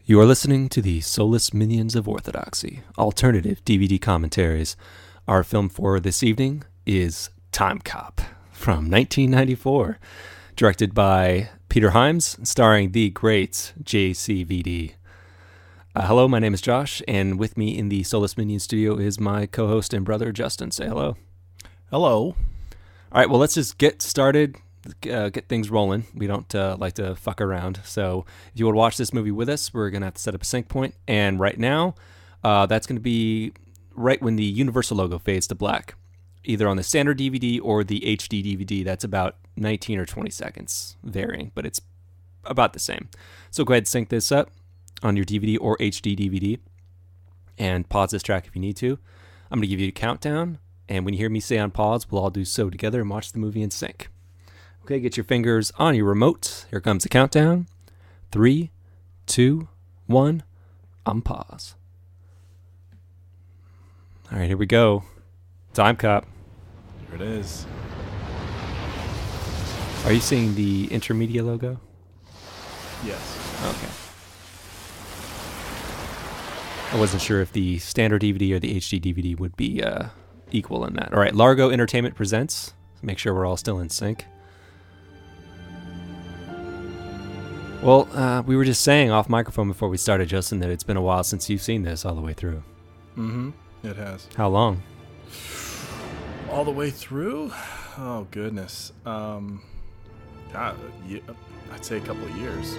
You are listening to the Soulless Minions of Orthodoxy, alternative DVD commentaries. Our film for this evening is Timecop from 1994, directed by Peter Hyams, starring the great JCVD. Hello, my name is Josh, and with me in the Soulless Minions studio is my co-host and brother, Justin. Say hello. Hello. All right, well, let's just get started. Get things rolling. We don't like to fuck around. So if you want to watch this movie with us, we're going to have to set up a sync point. And right now, that's going to be right when the Universal logo fades to black, either on the standard DVD or the HD DVD. That's about 19 or 20 seconds, varying, but it's about the same. So go ahead and sync this up on your DVD or HD DVD and pause this track if you need to. I'm going to give you a countdown, and when you hear me say on pause, we'll all do so together and watch the movie in sync. Okay, get your fingers on your remote. Here comes the countdown. 3, 2, 1. On pause. All right, here we go. Timecop. Here it is. Are you seeing the Intermedia logo? Yes. Okay. I wasn't sure if the standard DVD or the HD DVD would be equal in that. All right, Largo Entertainment presents. Make sure we're all still in sync. Well, we were just saying off microphone before we started, Justin, that it's been a while since you've seen this all the way through. Mm-hmm. It has. How long? All the way through? Oh, goodness. God, I'd say a couple of years.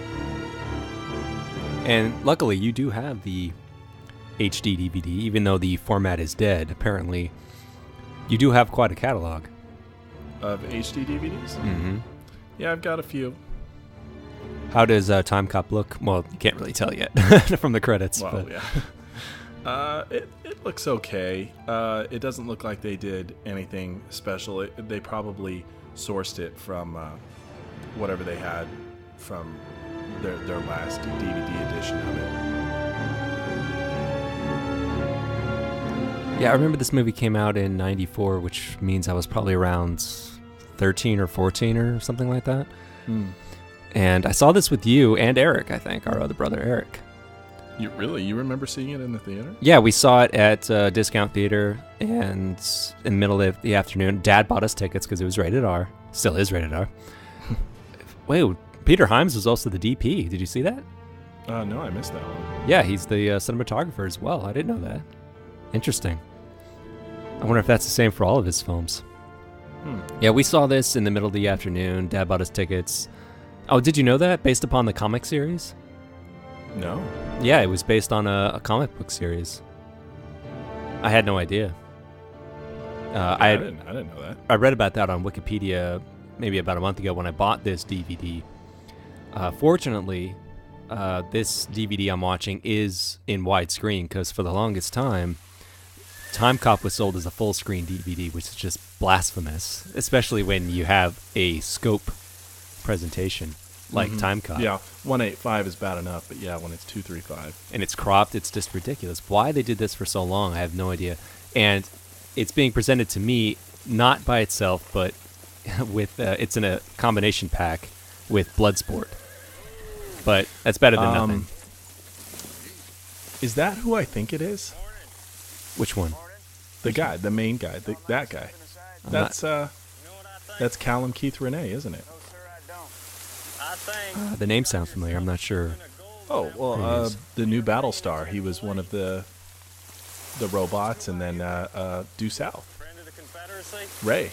And luckily, you do have the HD DVD, even though the format is dead. Apparently, you do have quite a catalog. Of HD DVDs? Mm-hmm. Yeah, I've got a few. How does Timecop look? Well, you can't really tell yet from the credits. Well, but. Yeah. It looks okay. It doesn't look like they did anything special. They probably sourced it from whatever they had from their last DVD edition of it. Yeah, I remember this movie came out in 94, which means I was probably around 13 or 14 or something like that. Hmm. And I saw this with you and Eric, I think, our other brother, Eric. You remember seeing it in the theater? Yeah, we saw it at Discount Theater, and in the middle of the afternoon, Dad bought us tickets because it was rated R. Still is rated R. Wait, Peter Hyams was also the DP. Did you see that? No, I missed that one. Yeah, he's the cinematographer as well. I didn't know that. Interesting. I wonder if that's the same for all of his films. Yeah, we saw this in the middle of the afternoon. Dad bought us tickets. Oh, did you know that? Based upon the comic series? No. Yeah, it was based on a comic book series. I had no idea. I didn't know that. I read about that on Wikipedia maybe about a month ago when I bought this DVD. Fortunately, this DVD I'm watching is in widescreen because for the longest time, Timecop was sold as a full-screen DVD, which is just blasphemous, especially when you have a scope presentation like Timecop. Yeah, 185 is bad enough, but yeah, when it's 235 and it's cropped, it's just ridiculous. Why they did this for so long, I have no idea. And it's being presented to me not by itself, but with it's in a combination pack with Bloodsport. But that's better than nothing. Is that who I think it is? Which one? The main guy, that guy. That's Callum Keith Renee, isn't it? The name sounds familiar. I'm not sure. Oh, well, the new Battlestar. He was one of the robots, and then Due South. Ray.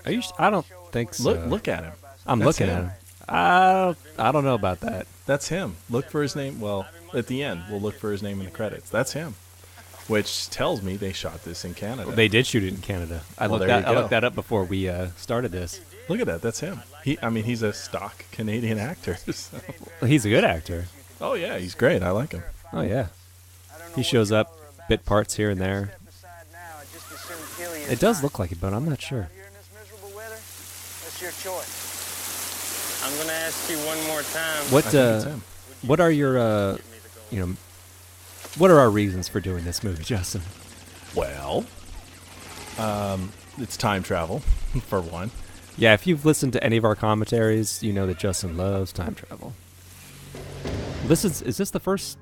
I don't think so. Look at him. I'm looking at him. I don't know about that. That's him. Look for his name. Well, at the end, we'll look for his name in the credits. That's him. Which tells me they shot this in Canada. Well, they did shoot it in Canada. I looked that up before we started this. Look at that. That's him. He's a stock Canadian actor. So. Well, he's a good actor. Oh, yeah. He's great. I like him. Oh, yeah. He shows up, bit parts here and there. It does look like it, but I'm not sure. That's your choice. I'm going to ask you one more time. What are your, what are our reasons for doing this movie, Justin? Well, it's time travel, for one. Yeah, if you've listened to any of our commentaries, you know that Justin loves time travel. Is this the first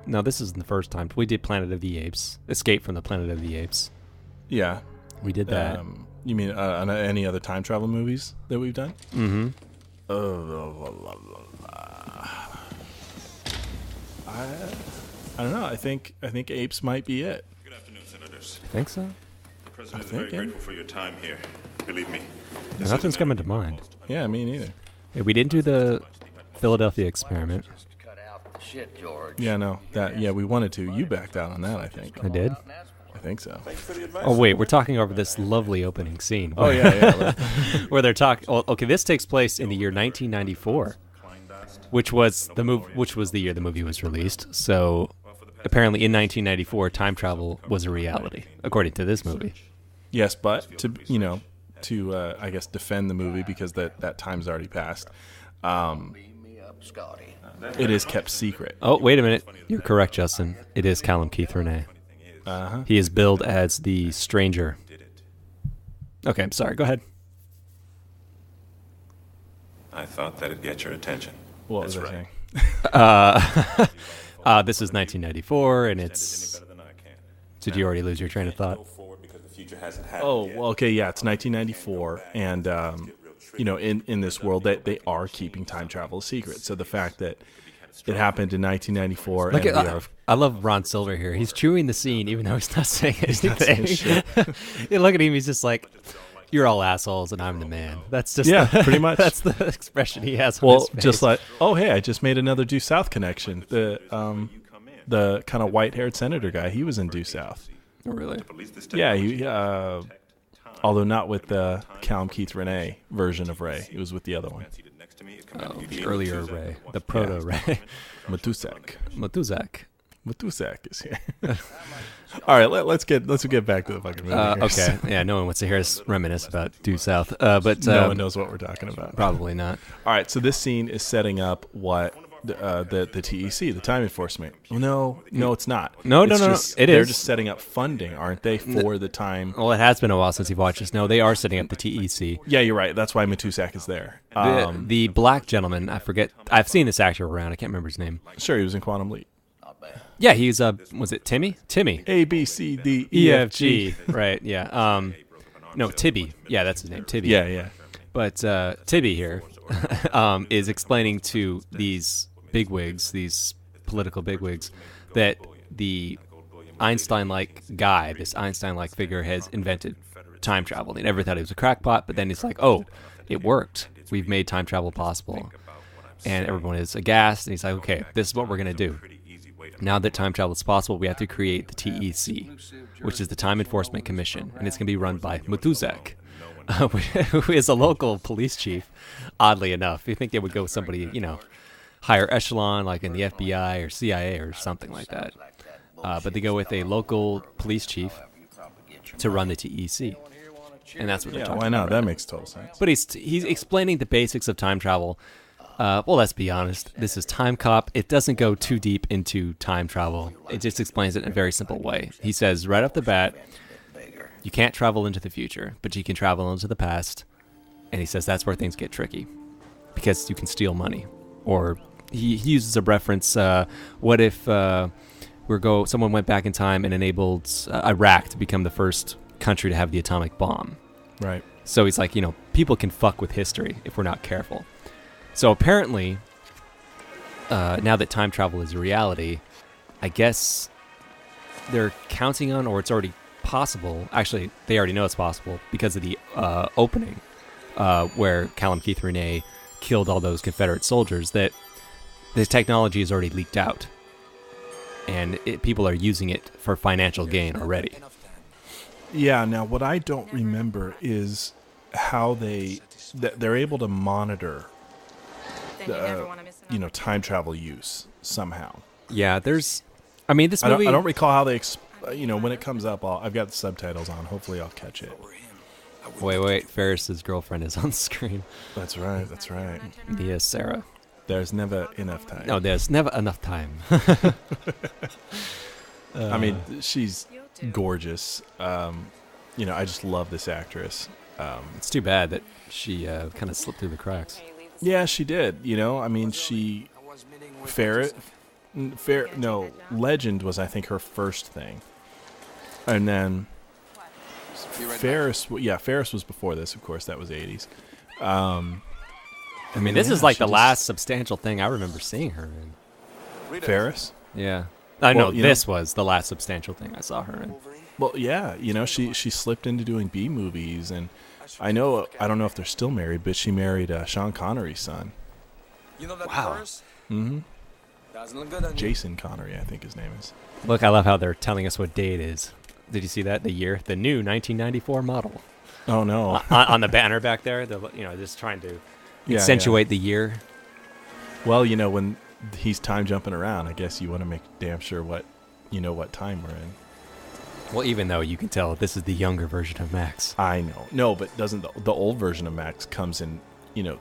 No, this isn't the first time. We did Planet of the Apes. Escape from the Planet of the Apes. Yeah. We did that. You mean on any other time travel movies that we've done? Mm-hmm. I don't know. I think Apes might be it. Good afternoon, Senators. I think so. The President is very grateful for your time here. Believe me. Nothing's coming to mind. Yeah, me neither. Yeah, we didn't do the Philadelphia experiment. Cut out the shit, George. Yeah, no. We wanted to. You backed out on that, I think. I did? I think so. Oh, wait, we're talking over this lovely opening scene. Oh, yeah. Where they're talking. Oh, okay, this takes place in the year 1994, which was the year the movie was released. So apparently in 1994, time travel was a reality, according to this movie. Yes, but to I guess defend the movie because that time's already passed. It is kept secret. Oh, wait a minute. You're correct, Justin. It is Callum Keith Renee. Uh-huh. He is billed as the stranger. Okay, I'm sorry. Go ahead. I thought that'd get your attention. What was That's I right. saying? This is 1994, and it's... Did you already lose your train of thought? Oh, well, okay, yeah, it's 1994, and in this world that they are keeping time travel a secret. So the fact that it happened in 1994, I love Ron Silver here. He's chewing the scene, even though he's not saying anything. not saying shit. You look at him; he's just like, "You're all assholes, and I'm the man." That's just pretty much. That's the expression he has. On his face. Just like, oh hey, I just made another Due South connection. The kind of white-haired senator guy, he was in Due South. Oh, really? Yeah, he although not with the Callum Keith Renee version of Ray. He was with the other one. Oh, the earlier Ray, the proto Ray. Matuzak is here. All right, let's get back to the fucking movie. Okay, yeah, no one wants to hear us reminisce about Due South, but no one knows what we're talking about. Probably not. All right, so this scene is setting up what the TEC, the time enforcement. No, it's not. No. They're just setting up funding, aren't they, for the time? Well, it has been a while since you've watched this. No, they are setting up the TEC. Yeah, you're right. That's why Matusak is there. The black gentleman, I forget. I've seen this actor around. I can't remember his name. Sure, he was in Quantum Leap. Yeah, he's was it Timmy? Timmy. A B C D E F G. Right. Yeah. No, Tibby. Yeah, that's his name. Tibby. Yeah. But Tibby here is explaining to these bigwigs, these political bigwigs, that the Einstein-like guy, this Einstein-like figure, has invented time travel. They never thought he was a crackpot, but then he's like, oh, it worked. We've made time travel possible. And everyone is aghast, and he's like, okay, this is what we're going to do. Now that time travel is possible, we have to create the TEC, which is the Time Enforcement Commission, and it's going to be run by Matuzak, who is a local police chief, oddly enough. You think they would go with somebody, higher echelon, like in the FBI or CIA or something like that. But they go with a local police chief to run the TEC. And that's what they're talking about. Why not? That makes total sense. But he's explaining the basics of time travel. Well, let's be honest. This is Timecop. It doesn't go too deep into time travel. It just explains it in a very simple way. He says right off the bat, you can't travel into the future, but you can travel into the past. And he says that's where things get tricky, because you can steal money. Or he uses a reference, what if someone went back in time and enabled Iraq to become the first country to have the atomic bomb. Right. So he's like, people can fuck with history if we're not careful. So apparently, now that time travel is a reality, I guess they're counting on, or it's already possible. Actually, they already know it's possible because of the opening where Callum Keith Renee killed all those Confederate soldiers, that the technology is already leaked out. And people are using it for financial gain already. Yeah, now what I don't remember is how they're able to monitor time travel use somehow. Yeah, this movie... I don't recall how they, when it comes up, I've got the subtitles on. Hopefully I'll catch it. Wait, Ferris's girlfriend is on the screen. That's right. Yes, Sarah. There's never enough time. No, there's never enough time. I mean, she's gorgeous. I just love this actress. It's too bad that she kind of slipped through the cracks. Yeah, she did. Ferris Legend was, I think, her first thing. And then Ferris was before this, of course. That was 80s. I mean, this is like the last substantial thing I remember seeing her in. Ferris? Yeah. I know this was the last substantial thing I saw her in. Well, yeah, she slipped into doing B movies, and I don't know if they're still married, but she married Sean Connery's son. Wow. Mm-hmm. Jason Connery, I think his name is. Look, I love how they're telling us what day it is. Did you see that? The year? The new 1994 model. Oh, no. On the banner back there, just trying to accentuate the year. Well, when he's time jumping around, I guess you want to make damn sure what time we're in. Well, even though you can tell this is the younger version of Max. I know. No, but doesn't the old version of Max comes in,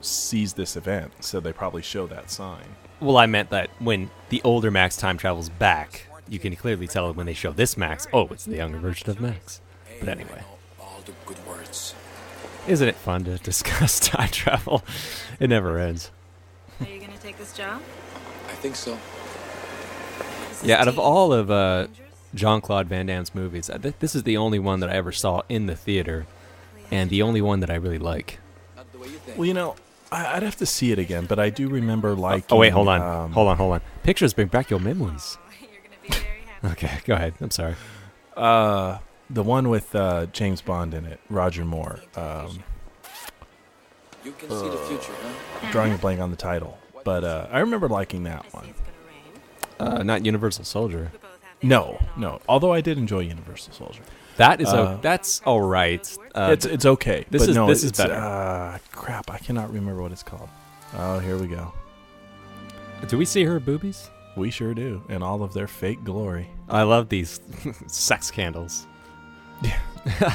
sees this event, so they probably show that sign. Well, I meant that when the older Max time travels back, you can clearly tell when they show this Max, it's the younger version of Max. But anyway. All the good words. Isn't it fun to discuss time travel? It never ends. Are you going to take this job? I think so. Yeah, out of all of Jean-Claude Van Damme's movies, this is the only one that I ever saw in the theater, and the only one that I really like. Well, I'd have to see it again, but I do remember liking... Oh, wait, hold on. Pictures bring back your memories. You're going to be very happy. Okay, go ahead. I'm sorry. The one with James Bond in it, Roger Moore. You can see the future, huh? Drawing a blank on the title, but I remember liking that one. Not Universal Soldier. No. Although I did enjoy Universal Soldier. That is that's all right. It's okay. This is is better. Crap, I cannot remember what it's called. Oh, here we go. Do we see her boobies? We sure do, in all of their fake glory. I love these sex candles. Yeah.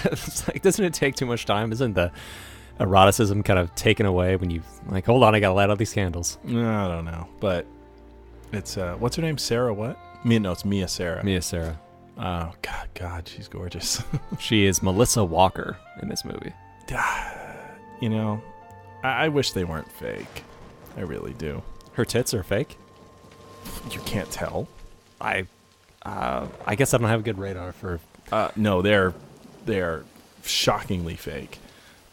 It's like, doesn't it take too much time? Isn't the eroticism kind of taken away when you hold on, I gotta light all these candles? No, I don't know, but it's what's her name? Sarah what? It's Mia Sarah. Mia Sarah. Oh God, she's gorgeous. She is Melissa Walker in this movie. I wish they weren't fake. I really do. Her tits are fake? You can't tell. I guess I don't have a good radar for. No, they're shockingly fake.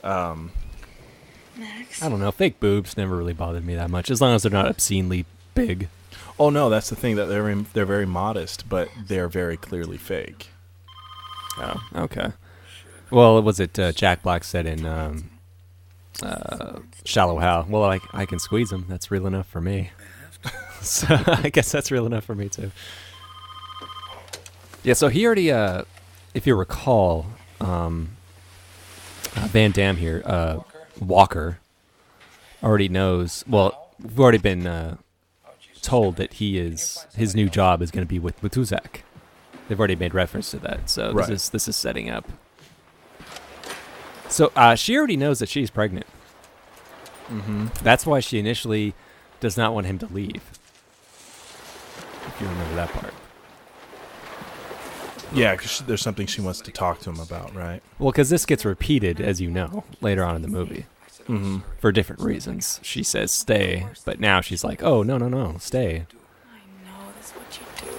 Max? I don't know. Fake boobs never really bothered me that much, as long as they're not obscenely big. Oh no, that's the thing, that they're very modest, but they're very clearly fake. Oh, okay. Well, was it Jack Black said in Shallow Hal? Well, I can squeeze them. That's real enough for me. So I guess that's real enough for me too. Yeah. So he already, if you recall, Van Damme here, Walker, already knows. Well, we've already been told that his new job is going to be with Matuzak. They've already made reference to that, so right. This is setting up. So she already knows that she's pregnant. Mm-hmm. That's why she initially does not want him to leave. If you remember that part. Yeah, because there's something she wants to talk to him about, right? Well, because this gets repeated, as you know, later on in the movie. Mm-hmm. For different reasons. She says stay, but now she's like, oh, no, stay. I know that's what you do.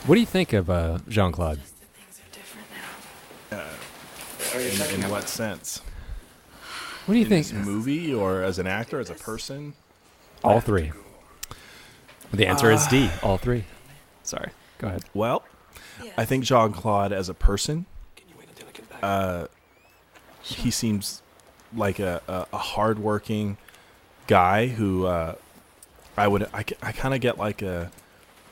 What do you think of Jean-Claude? Just that things are different now. In what sense? What do you in think? This movie, or as an actor, as a person? All three. The answer is D, all three. Sorry, go ahead. Well, I think Jean-Claude as a person, he seems like a hardworking guy who I kind of get like the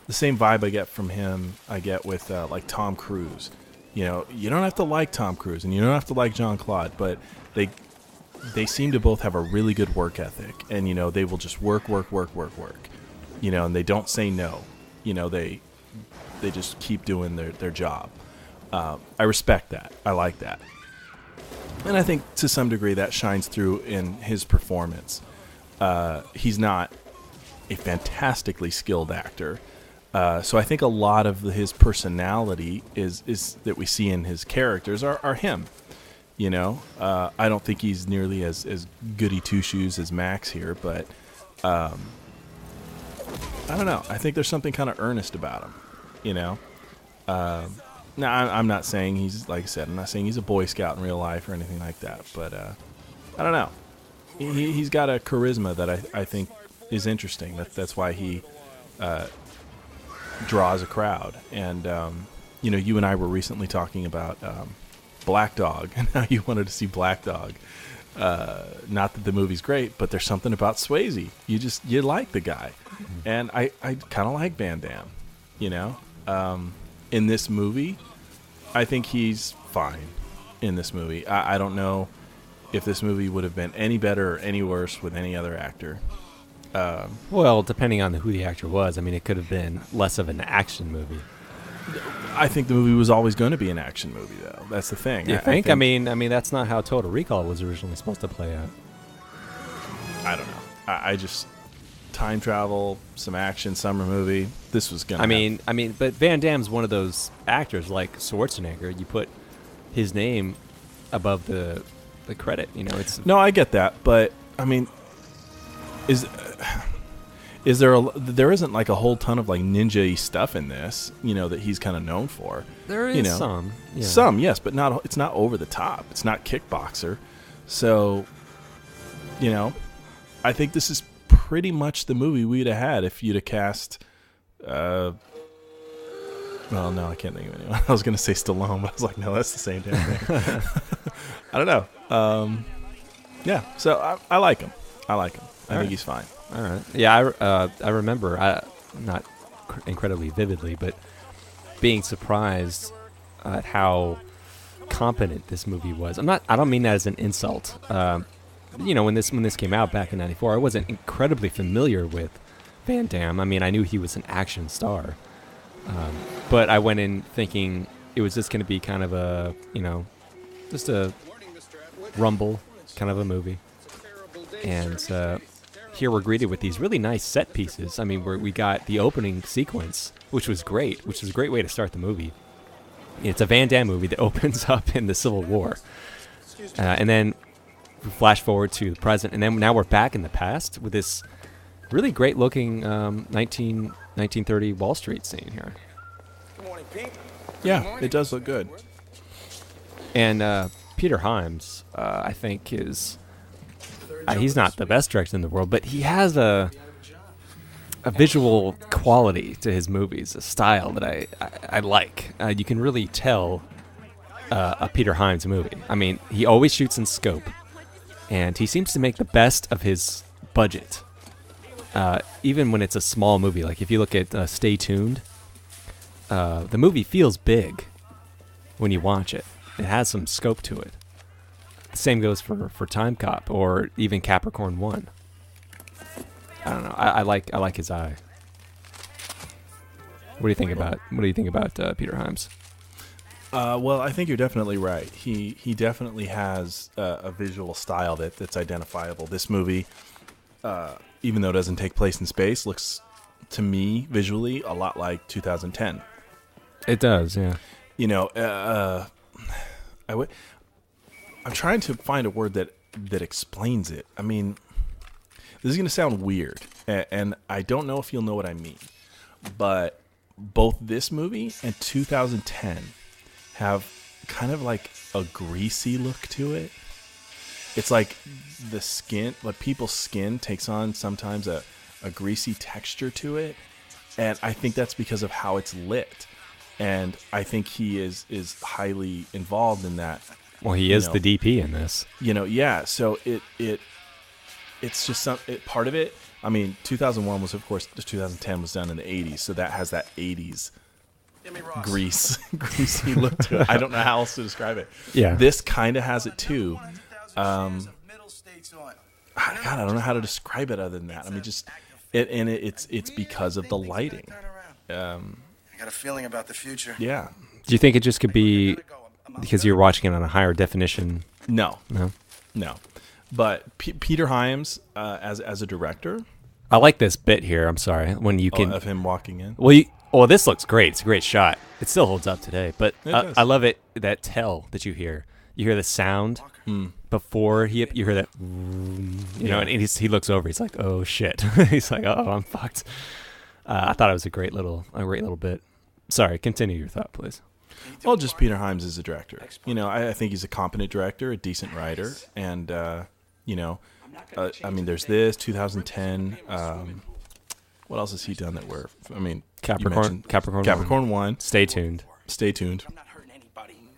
same vibe I get from him I get with like Tom Cruise. You don't have to like Tom Cruise and you don't have to like Jean-Claude, but they seem to both have a really good work ethic, and they will just work, and they don't say no. They just keep doing their job. I respect that. I like that. And I think to some degree that shines through in his performance. He's not a fantastically skilled actor. So I think a lot of his personality is that we see in his characters are him. I don't think he's nearly as goody two shoes as Max here, but I don't know. I think there's something kind of earnest about him, you know. Now, I'm not saying he's, like I said, I'm not saying he's a Boy Scout in real life or anything like that. But I don't know. He's got a charisma that I think is interesting. That's why he draws a crowd. And you know, you and I were recently talking about Black Dog and how you wanted to see Black Dog. Not that the movie's great, but there's something about Swayze. You like the guy, and I kind of like Van Damme. You know, in this movie, I think he's fine. In this movie, I don't know if this movie would have been any better or any worse with any other actor. Well, depending on who the actor was, I mean, it could have been less of an action movie. I think the movie was always going to be an action movie, though. That's the thing. You think? I mean, that's not how Total Recall was originally supposed to play out. I don't know. I just time travel, some action, summer movie. This was gonna. I mean, but Van Damme's one of those actors like Schwarzenegger. You put his name above the credit. You know, it's no, I get that, but I mean, is there isn't like a whole ton of like ninja-y stuff in this, you know, that he's kind of known for. There is, you know, some, yes, but not. It's not over the top. It's not Kickboxer, so you know, I think this is pretty much the movie we'd have had if you'd have cast. Well, no, I can't think of anyone. I was going to say Stallone, but I was like, no, that's the same damn thing. I don't know. Yeah, so I like him. I think he's fine. All right. Yeah, I remember, not incredibly vividly, but being surprised at how competent this movie was. I don't mean that as an insult. You know, when this came out back in '94, I wasn't incredibly familiar with Van Damme. I mean, I knew he was an action star, but I went in thinking it was just going to be kind of a, you know, just a rumble kind of a movie. And here we're greeted with these really nice set pieces. I mean, we got the opening sequence, which was great, which is a great way to start the movie. It's a Van Damme movie that opens up in the Civil War, and then we flash forward to the present, and then now we're back in the past with this really great-looking 1930 Wall Street scene here. Good morning, Pete. Yeah, it does look good. And Peter Hyams, I think, is he's not the best director in the world, but he has a visual quality to his movies, a style that I like. You can really tell a Peter Hyams movie. I mean, he always shoots in scope, and he seems to make the best of his budget. Even when it's a small movie, like if you look at Stay Tuned, the movie feels big when you watch it. It has some scope to it. The same goes for Timecop or even Capricorn 1. I don't know. I like his eye. What do you think about Peter Hyams? Well, I think you're definitely right. He definitely has a visual style that's identifiable. This movie, even though it doesn't take place in space, looks to me visually a lot like 2010. It does, yeah. You know, I'm trying to find a word that explains it. I mean, this is going to sound weird, and I don't know if you'll know what I mean, but both this movie and 2010 have kind of like a greasy look to it. It's like the skin, like people's skin takes on sometimes a greasy texture to it, and I think that's because of how it's lit. And I think he is highly involved in that. Well, he is the DP in this. You know, yeah. So it's just part of it. I mean, 2001 was, of course, 2010 was done in the 80s, so that has that 80s greasy look to it. I don't know how else to describe it. Yeah. This kind of has it too. God, I don't know how to describe it other than that. I mean, just it's because of the lighting. I got a feeling about the future. Yeah. Do you think it just could be because you're watching it on a higher definition? No. No. But Peter Hyams, as a director, I like this bit here. I'm sorry, when you can of him walking in. Well, this looks great. It's a great shot. It still holds up today. But I love it. That tell that you hear. You hear the sound before you hear that, you know, and he looks over. He's like, "Oh shit!" He's like, "Oh, I'm fucked." I thought it was a great little bit. Sorry, continue your thought, please. Well, just Peter Hyams is a director. You know, I think he's a competent director, a decent writer, and you know, I mean, there's this 2010. What else has he done that Capricorn 1. Stay tuned.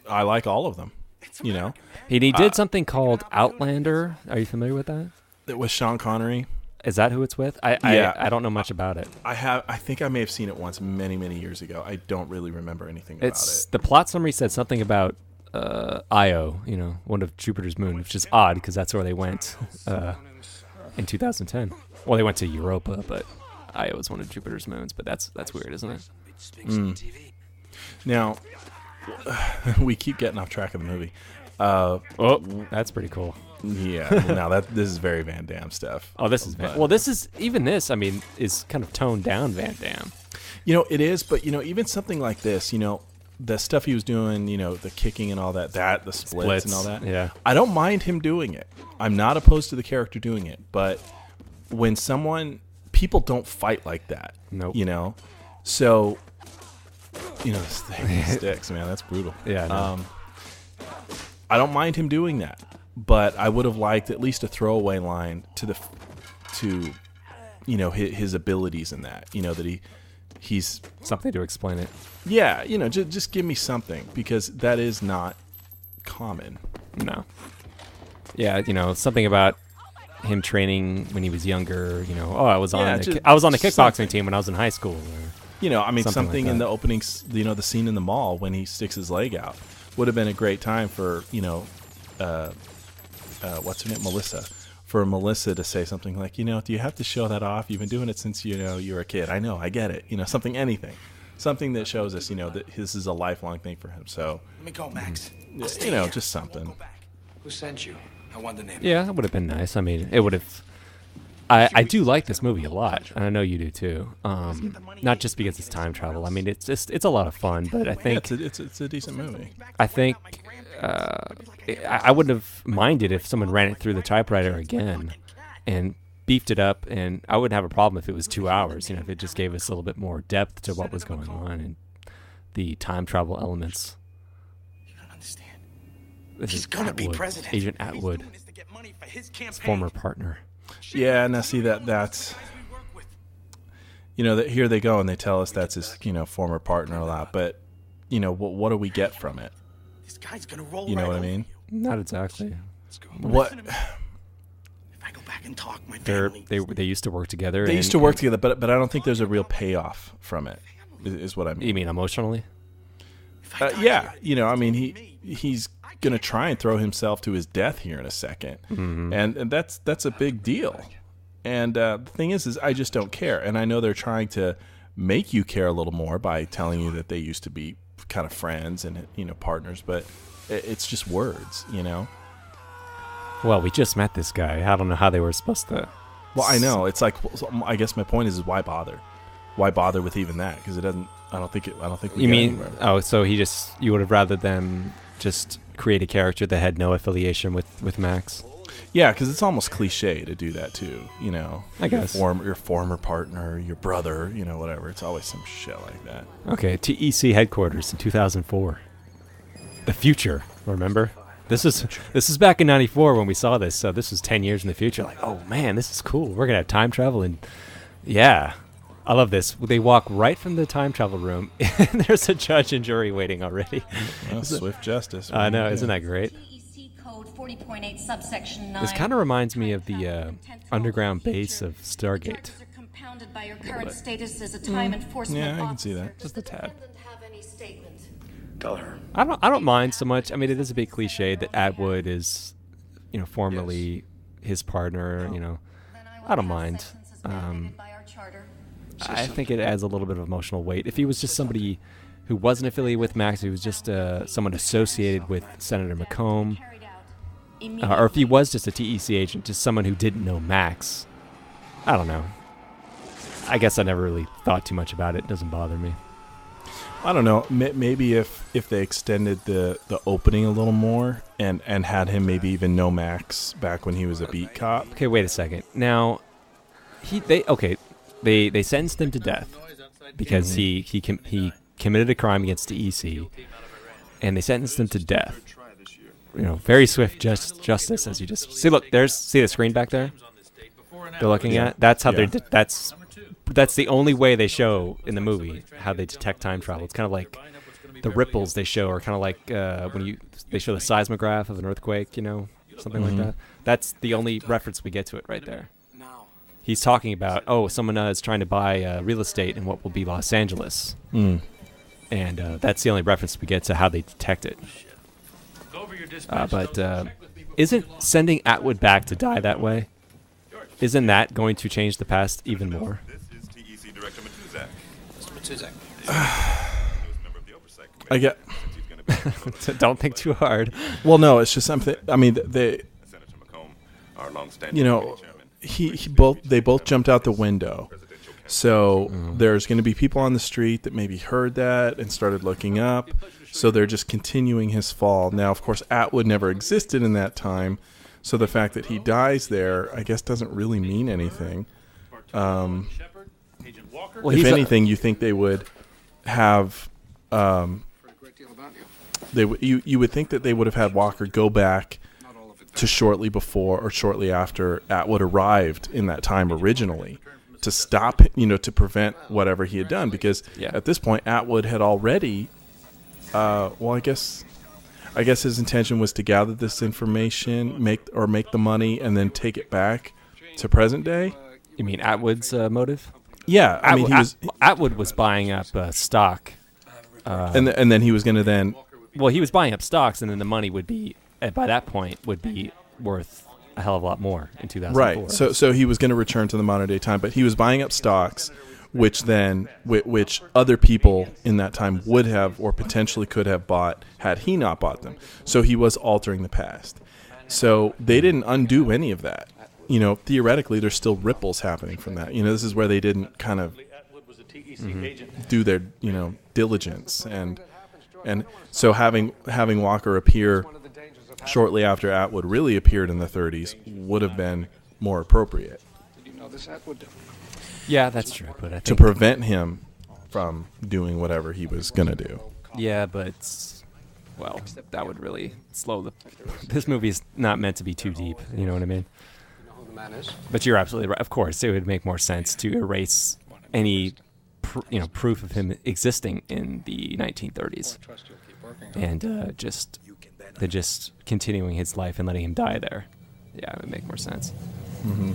I like all of them. You know, he did something called Outlander. Are you familiar with that? It was Sean Connery. Is that who it's with? I don't know much about it. I think I may have seen it once many years ago. I don't really remember anything about it. The plot summary said something about Io, you know, one of Jupiter's moons, which is odd because that's where they went in 2010. Well, they went to Europa, but Io is one of Jupiter's moons. But that's weird, isn't it? Now, we keep getting off track of the movie. That's pretty cool. Yeah, now this is very Van Damme stuff. Oh, this is I mean, is kind of toned down Van Damme. You know, it is, but you know, even something like this, you know, the stuff he was doing, you know, the kicking and all that, the splits and all that. Yeah, I don't mind him doing it. I'm not opposed to the character doing it, but when people don't fight like that, nope. You know, so you know, this thing sticks, man. That's brutal. Yeah. No. I don't mind him doing that. But I would have liked at least a throwaway line to you know, his abilities in that. You know, that he's something to explain it. Yeah, you know, just give me something, because that is not common. No. Yeah, you know, something about him training when he was younger. You know, I was on the kickboxing team when I was in high school. Or you know, I mean, something like in the opening. You know, the scene in the mall when he sticks his leg out would have been a great time for, you know. What's her name? Melissa. For Melissa to say something like, you know, do you have to show that off? You've been doing it since, you know, you were a kid. I know, I get it. You know, anything that shows us, you know, that this is a lifelong thing for him. So let me go, Max. You know, just something. Who sent you? I want the name. Yeah, that would have been nice. I mean, it would have. I do like this movie a lot, and I know you do too. Not just because it's time travel. I mean, it's a lot of fun, but I think it's a decent movie. I think I wouldn't have minded if someone ran it through the typewriter again and beefed it up, and I wouldn't have a problem if it was 2 hours. You know, if it just gave us a little bit more depth to what was going on and the time travel elements. You don't understand. He's gonna be president. Agent Atwood, his former partner. Yeah, now see that's, you know, that here they go and they tell us that's his, you know, former partner a lot, but you know, what do we get from it? This guy's gonna roll. You know what I mean? Not exactly. What? If I go back and talk, my family. They used to work together. They used to work together, but I don't think there's a real payoff from it. Is what I mean. You mean emotionally? Yeah, you know, I mean, he's going to try and throw himself to his death here in a second, and that's a big deal. And the thing is I just don't care, and I know they're trying to make you care a little more by telling you that they used to be kind of friends and, you know, partners, but it's just words, you know. Well, we just met this guy. I don't know how they were supposed to. Well, I know, it's like, I guess my point is why bother? Why bother with even that? Because it doesn't. I don't think we. You mean? Anywhere. Oh, so you would have rather them just create a character that had no affiliation with Max? Yeah, because it's almost cliche to do that too. You know, I guess your former partner, your brother, you know, whatever. It's always some shit like that. Okay, TEC headquarters in 2004. The future. Remember? This is back in '94 when we saw this. So this was 10 years in the future. Like, oh man, this is cool. We're gonna have time travel, and yeah. I love this. They walk right from the time travel room, and there's a judge and jury waiting already. Well, swift justice. I know, isn't that great? Code 40.8 subsection 9. This kind of reminds me of the underground base of Stargate. Compounded by your current status as a time enforcement officer. Yeah, I can see that. Just a tad. Tell her. I don't mind so much. I mean, it is a bit cliche that Atwood is, you know, formerly his partner. You know, I don't mind. I think it adds a little bit of emotional weight. If he was just somebody who wasn't affiliated with Max, he was just someone associated with Senator McComb, or if he was just a TEC agent, just someone who didn't know Max, I don't know. I guess I never really thought too much about it. It doesn't bother me. I don't know. Maybe if they extended the opening a little more and had him maybe even know Max back when he was a beat cop. Okay, wait a second. Now, they sentenced him to death because he committed a crime against the EC, and they sentenced him to death. You know, very swift justice, as you just see. Look, see the screen back there. They're looking at. That's how that's the only way they show in the movie how they detect time travel. It's kind of like the ripples they show are kind of like when they show the seismograph of an earthquake, you know, something like that. That's the only reference we get to it right there. He's talking about, someone is trying to buy real estate in what will be Los Angeles. And that's the only reference we get to how they detect it. But isn't sending Atwood back to die that way, isn't that going to change the past even more? I get. Don't think too hard. Well, no, it's just something. I mean, they. You know, they both jumped out the window. So there's going to be people on the street that maybe heard that and started looking up. So they're just continuing his fall. Now, of course, Atwood never existed in that time. So the fact that he dies there, I guess, doesn't really mean anything. If anything, you think they would have... you would think that they would have had Walker go back to shortly before or shortly after Atwood arrived in that time originally to stop, to prevent whatever he had done. Because at this point, Atwood had already... I guess his intention was to gather this information, make the money, and then take it back to present day. You mean Atwood's motive? Yeah, Atwood was buying up stock, and then he was going to then. Well, he was buying up stocks, and then the money would be by that point would be worth a hell of a lot more in 2004. Right. So he was going to return to the modern day time, but he was buying up stocks, which other people in that time would have or potentially could have bought had he not bought them. So he was altering the past. So they didn't undo any of that. Theoretically, there's still ripples happening from that. This is where they didn't kind of do their, diligence. And so having Walker appear shortly after Atwood really appeared in the 30s would have been more appropriate. Did you know this Atwood? Yeah, that's true. But I think to prevent him from doing whatever he was going to do. Yeah, but, that would really slow this movie is not meant to be too deep. You know what I mean? But you're absolutely right. Of course, it would make more sense to erase any, proof of him existing in the 1930s, and just continuing his life and letting him die there. Yeah, it would make more sense. Mm-hmm.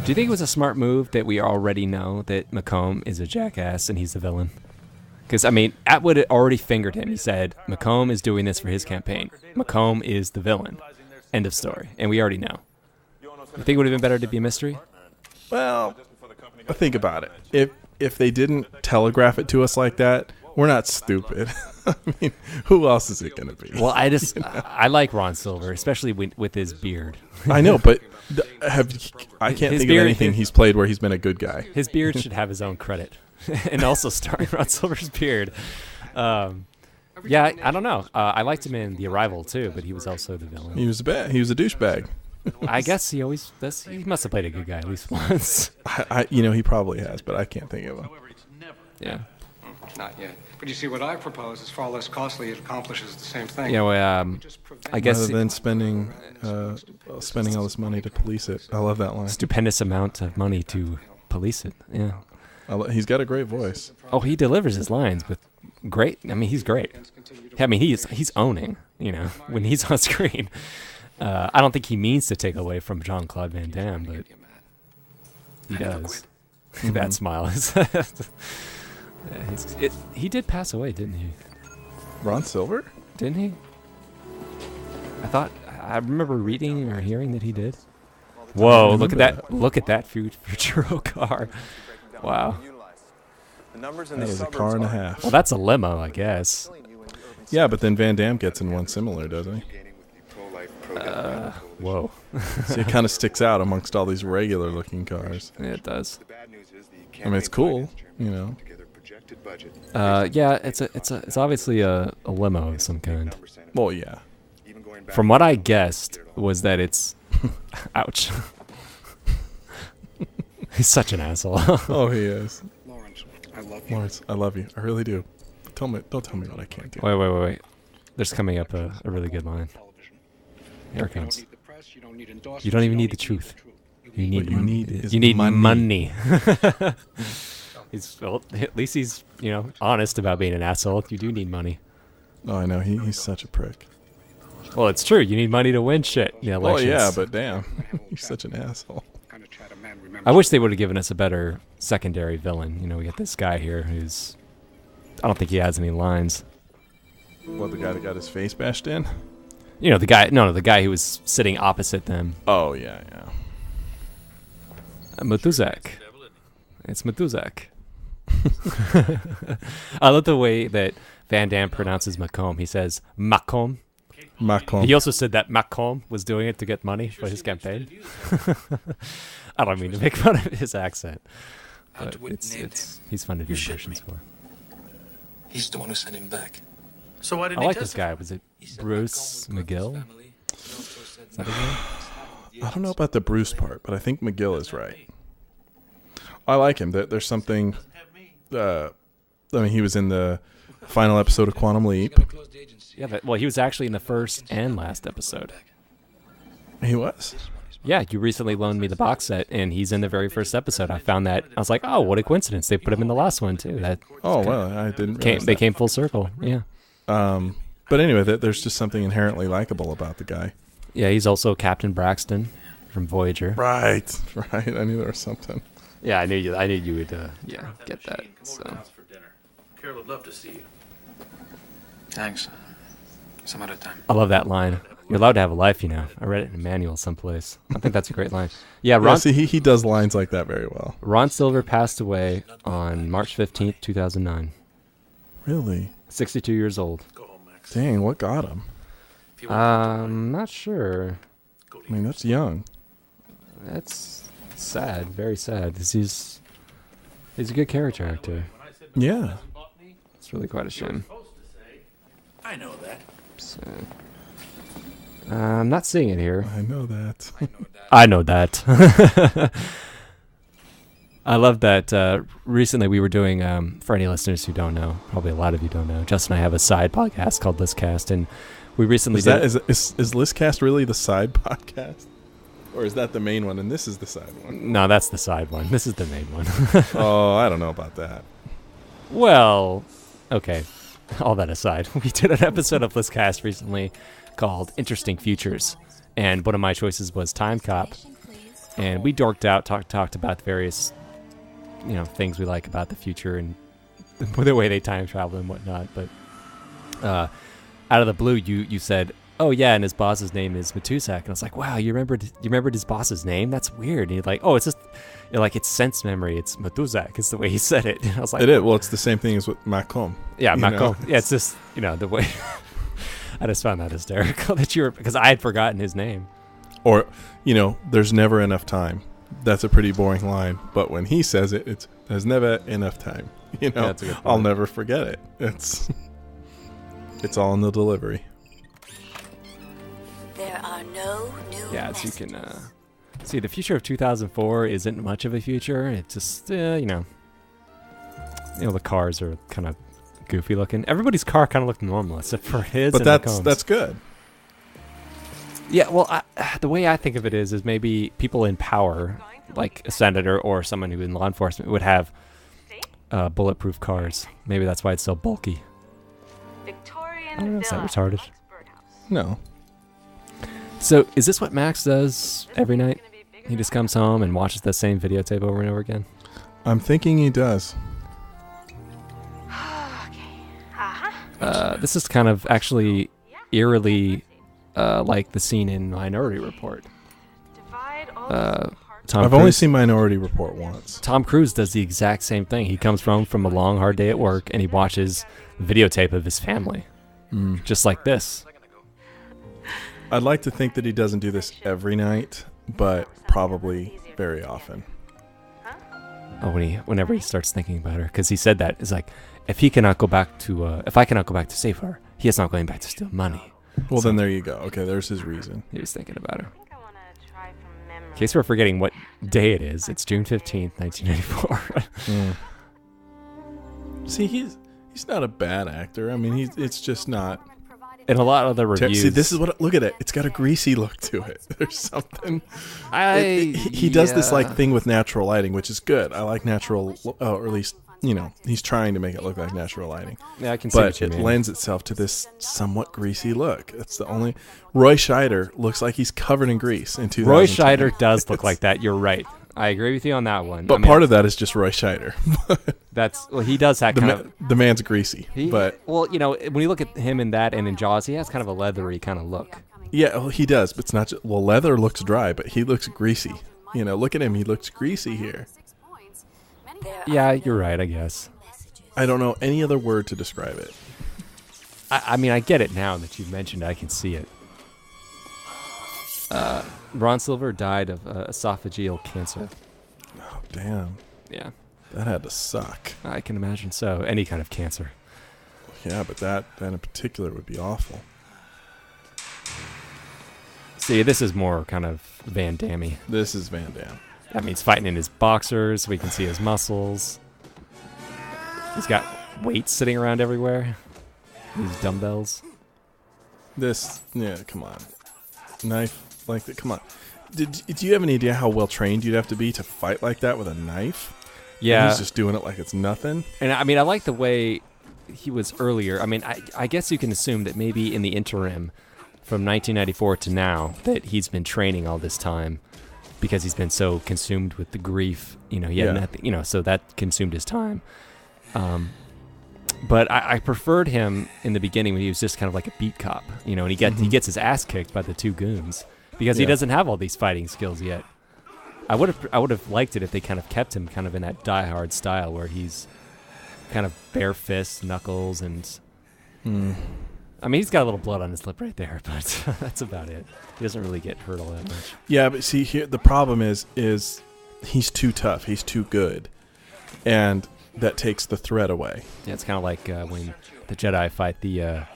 Do you think it was a smart move that we already know that McComb is a jackass and he's the villain? Because, Atwood had already fingered him. He said, McComb is doing this for his campaign. McComb is the villain. End of story. And we already know. You think it would have been better to be a mystery? Well, think about it. If they didn't telegraph it to us like that, we're not stupid. Who else is it going to be? Well, I like Ron Silver, especially with his beard. I know, but I can't think of anything he's played where he's been a good guy. His beard should have his own credit, and also starring Ron Silver's beard. I don't know. I liked him in The Arrival too, but he was also the villain. He was He was a douchebag. I guess he always does. He must have played a good guy at least once. He probably has, but I can't think of him. Yeah. Not yet. But you see, what I propose is far less costly. It accomplishes the same thing. I guess rather than spending all this money to police it. I love that line. Stupendous amount of money to police it. Yeah. He's got a great voice. Oh, he delivers his lines with great. He's great. He's owning. When he's on screen. I don't think he means to take away from Jean-Claude Van Damme, but he does. That smile is. He did pass away, didn't he? Ron Silver? Didn't he? I remember reading or hearing that he did. Whoa! Look at that! Look at that Futuro car! Wow. That is a car and a half. Well, that's a limo, I guess. Yeah, but then Van Damme gets in one similar, doesn't he? Whoa. See, it kind of sticks out amongst all these regular-looking cars. Yeah, it does. It's cool, Yeah, it's obviously a limo of some kind. Well, yeah. From what I guessed was that it's, ouch. He's such an asshole. Oh, he is. Lawrence, I love you. Lawrence, I love you. I really do. Don't tell me what I can't do. Wait. There's coming up a really good line. Here it comes. You don't even need the truth. You need money. Well, at least he's honest about being an asshole. You do need money. Oh, I know. He's such a prick. Well, it's true. You need money to win shit. Oh, yeah, but damn. He's such an asshole. I wish they would have given us a better secondary villain. We got this guy here who's... I don't think he has any lines. What, the guy that got his face bashed in? The guy... No, the guy who was sitting opposite them. Oh, yeah. Matuzak. It's Matuzak. I love the way that Van Damme pronounces Macomb. He says Macomb. He also said that Macomb was doing it to get money for his campaign. I don't mean to make fun of his accent. But he's fun to do impressions for. He's the one who sent him back. So why did I he like this testify? guy. Was it Bruce McGill? Is that his name? I don't know about the Bruce part, but I think McGill is right. I like him. There's something... he was in the final episode of Quantum Leap. Yeah, well, he was actually in the first and last episode. He was? Yeah, you recently loaned me the box set, and he's in the very first episode. I found that. I was like, oh, what a coincidence. They put him in the last one, too. I didn't realize They came full circle, yeah. But anyway, there's just something inherently likable about the guy. Yeah, he's also Captain Braxton from Voyager. Right. I knew there was something. Yeah, I knew you would get that. So. Carol would love to see you. Thanks. Some other time. I love that line. You're allowed to have a life, I read it in a manual someplace. I think that's a great line. Yeah, Ron. Yeah, see, he does lines like that very well. Ron Silver passed away on March 15th, 2009. Really? 62 years old. Dang, what got him? Not sure. I mean, that's young. That's sad, very sad. 'Cause he's a good character actor. Yeah. It's really quite a shame. I know that. So, I'm not seeing it here. I know that. I know that. I love that. Recently, we were doing, for any listeners who don't know, probably a lot of you don't know, Justin and I have a side podcast called Listcast, and we recently did. Is Listcast really the side podcast? Or is that the main one, and this is the side one? No, that's the side one. This is the main one. Oh, I don't know about that. Well, okay. All that aside, we did an episode of Listcast recently called Interesting Futures, and one of my choices was Timecop, and we dorked out, talked about the various, things we like about the future and the way they time travel and whatnot. But out of the blue, you said, "Oh yeah," and his boss's name is Matusak, and I was like, "Wow, you remembered his boss's name? That's weird." And you're like, "Oh, it's just." It's sense memory. It's Matuzak. It's the way he said it. And I was like, it is. Well, it's the same thing as with Macomb. Yeah, Macomb. Yeah, it's just the way. I just found that hysterical because I had forgotten his name. Or, there's never enough time. That's a pretty boring line. But when he says it, there's never enough time. That's a good point. I'll never forget it. It's all in the delivery. There are no new. Yeah, so you can. See, the future of 2004 isn't much of a future. It's just, the cars are kind of goofy looking. Everybody's car kind of looked normal, except for his. But that's good. Yeah, well, the way I think of it is maybe people in power, like a senator or someone who in law enforcement, would have bulletproof cars. Maybe that's why it's so bulky. I don't know, is that retarded? No. So, is this what Max does every night? He just comes home and watches the same videotape over and over again? I'm thinking he does. This is kind of actually eerily like the scene in Minority Report. I've only seen Minority Report once. Tom Cruise does the exact same thing. He comes home from a long, hard day at work, and he watches videotape of his family. Just like this. I'd like to think that he doesn't do this every night, but probably very often. whenever he starts thinking about her, because he said that, it's like, if I cannot go back to save her, he is not going back to steal money. Well, then there you go. Okay, there's his reason. He was thinking about her. In case we're forgetting what day it is, it's June 15th, 1994. See, he's not a bad actor. I mean, it's just not. In a lot of the reviews, see, this is what. Look at it. It's got a greasy look to it. There's something. He does this like thing with natural lighting, which is good. I like natural, or at least he's trying to make it look like natural lighting. Yeah, I can see but what you mean. It lends itself to this somewhat greasy look. That's the only. Roy Scheider looks like he's covered in grease in 2010. Roy Scheider does look like that. You're right. I agree with you on that one. But part of that is just Roy Scheider. He does have the man's greasy. But when you look at him in that and in Jaws, he has kind of a leathery kind of look. Yeah, well, he does, but it's not just, leather looks dry, but he looks greasy. Look at him, he looks greasy here. Yeah, you're right, I guess. I don't know any other word to describe it. I mean, I get it now that you've mentioned it. I can see it. Ron Silver died of esophageal cancer. Oh, damn. Yeah. That had to suck. I can imagine so. Any kind of cancer. Yeah, but that in particular would be awful. See, this is more kind of Van Damme. This is Van Damme. That means fighting in his boxers. We can see his muscles. He's got weights sitting around everywhere. These dumbbells. Come on. Knife like that. Come on. Do you have any idea how well trained you'd have to be to fight like that with a knife? Yeah. And he's just doing it like it's nothing. And I mean, I like the way he was earlier. I mean, I guess you can assume that maybe in the interim from 1994 to now that he's been training all this time because he's been so consumed with the grief. He had nothing, so that consumed his time. But I preferred him in the beginning when he was just kind of like a beat cop, and he gets his ass kicked by the two goons because he doesn't have all these fighting skills yet. I would have liked it if they kind of kept him kind of in that Die Hard style where he's kind of bare fists, knuckles, and I mean, he's got a little blood on his lip right there, but that's about it. He doesn't really get hurt all that much. Yeah, but see, here the problem is he's too tough. He's too good, and that takes the threat away. Yeah, it's kind of like when the Jedi fight the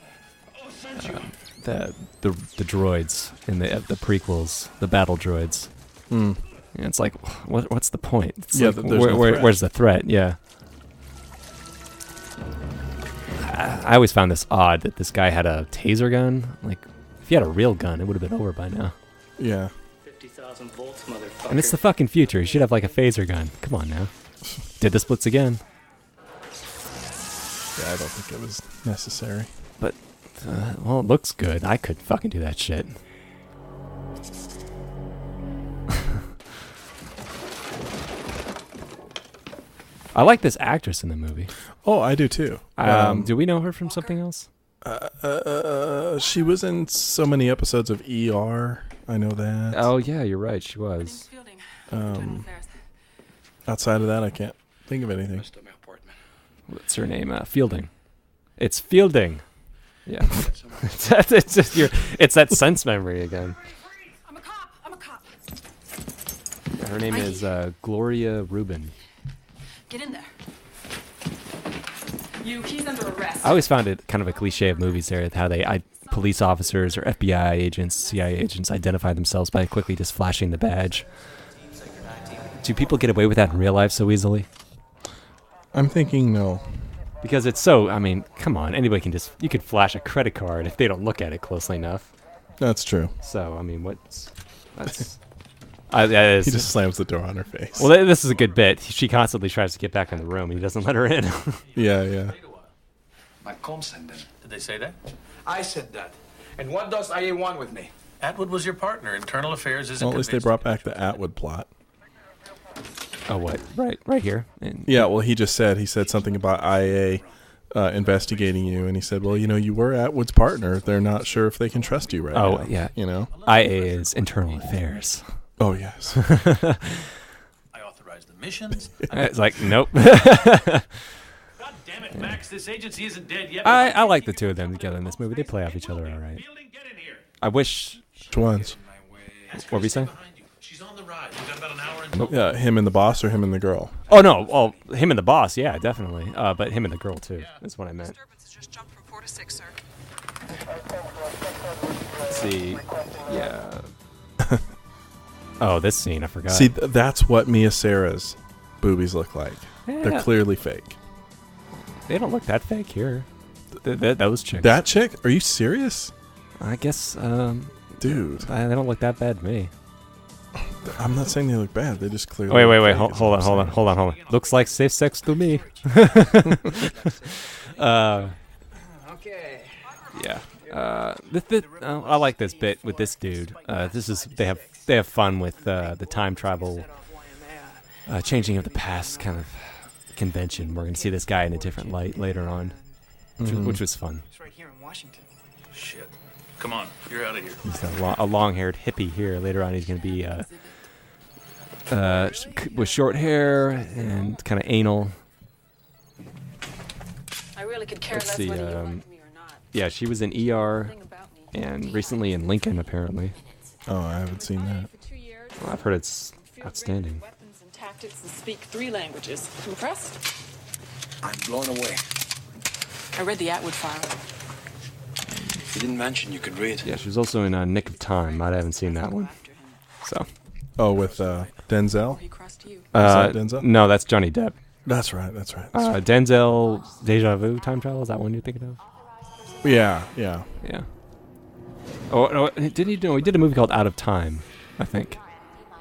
droids in the prequels, the battle droids. Mm. Yeah, it's like, what's the point? It's yeah, like, where's the threat? Yeah. I always found this odd that this guy had a taser gun. Like, if he had a real gun, it would have been over by now. Yeah. 50,000 volts, motherfucker. And it's the fucking future. He should have like a phaser gun. Come on now. Did the splits again. Yeah, I don't think it was necessary. But, well, it looks good. I could fucking do that shit. I like this actress in the movie. Oh, I do too. Do we know her from something else? She was in so many episodes of ER. I know that. Oh yeah, you're right. She was. Outside of that, I can't think of anything. What's her name? Fielding. It's Fielding. Yeah. it's that sense memory again. I'm a cop. Her name is Gloria Rubin. Get in there. He's under arrest. I always found it kind of a cliche of movies there, how police officers or FBI agents, CIA agents identify themselves by quickly just flashing the badge. Do people get away with that in real life so easily? I'm thinking no. Because it's so, I mean, come on, anybody can you could flash a credit card if they don't look at it closely enough. That's true. So, I mean, he just slams the door on her face. Well, this is a good bit. She constantly tries to get back in the room, and he doesn't let her in. Yeah. My com said that. Did they say that? I said that. And what does IA want with me? Atwood was your partner. Internal affairs isn't Well, at least they brought back the Atwood plot. Oh, what? Right here. Yeah, well, he said something about IA investigating you, and he said, well, you were Atwood's partner. They're not sure if they can trust you right now. Oh, yeah. IA is internal affairs. Oh, yes. I authorized the missions. It's like, nope. God damn it, Max. This agency isn't dead yet. I like the two of them together in this movie. They play off each other all right. I wish... Which ones? What were you saying? She's on the ride. We've got about an hour until. Yeah, him and the boss or him and the girl? Oh no, well, him and the boss, yeah, definitely. But him and the girl too. That's what I meant. Just jumped from 4 to 6, sir. Let's see. Yeah. Oh, this scene, I forgot. See, that's what Mia Sarah's boobies look like. Yeah. They're clearly fake. They don't look that fake here. Those chicks. That chick? Are you serious? I guess, dude, they don't look that bad to me. I'm not saying they look bad. They just clearly. Wait. Hold on. Looks like safe sex to me. Okay. Yeah. I like this bit with this dude. They have fun with the time travel, changing of the past kind of convention. We're gonna see this guy in a different light later on, which was fun. It's right here in Washington. Shit. Come on, you're out of here. He's a long-haired hippie here. Later on, he's gonna be with short hair and kind of anal. I really could care Let's less see. whether you like me or not. Yeah, she was in ER and recently in Lincoln, apparently. Oh, I haven't seen that. Well, I've heard it's outstanding. Weapons and tactics and speak 3 languages. Impressed? I'm blown away. I read the Atwood file. You didn't mention you could read. Yeah, she was also in Nick of Time. I haven't seen that one. So. Oh, with Denzel? He crossed you. Is that Denzel? No, that's Johnny Depp. That's right. Denzel, Deja Vu, time travel. Is that one you're thinking of? Yeah. Oh, no, didn't he do? He did a movie called Out of Time, I think.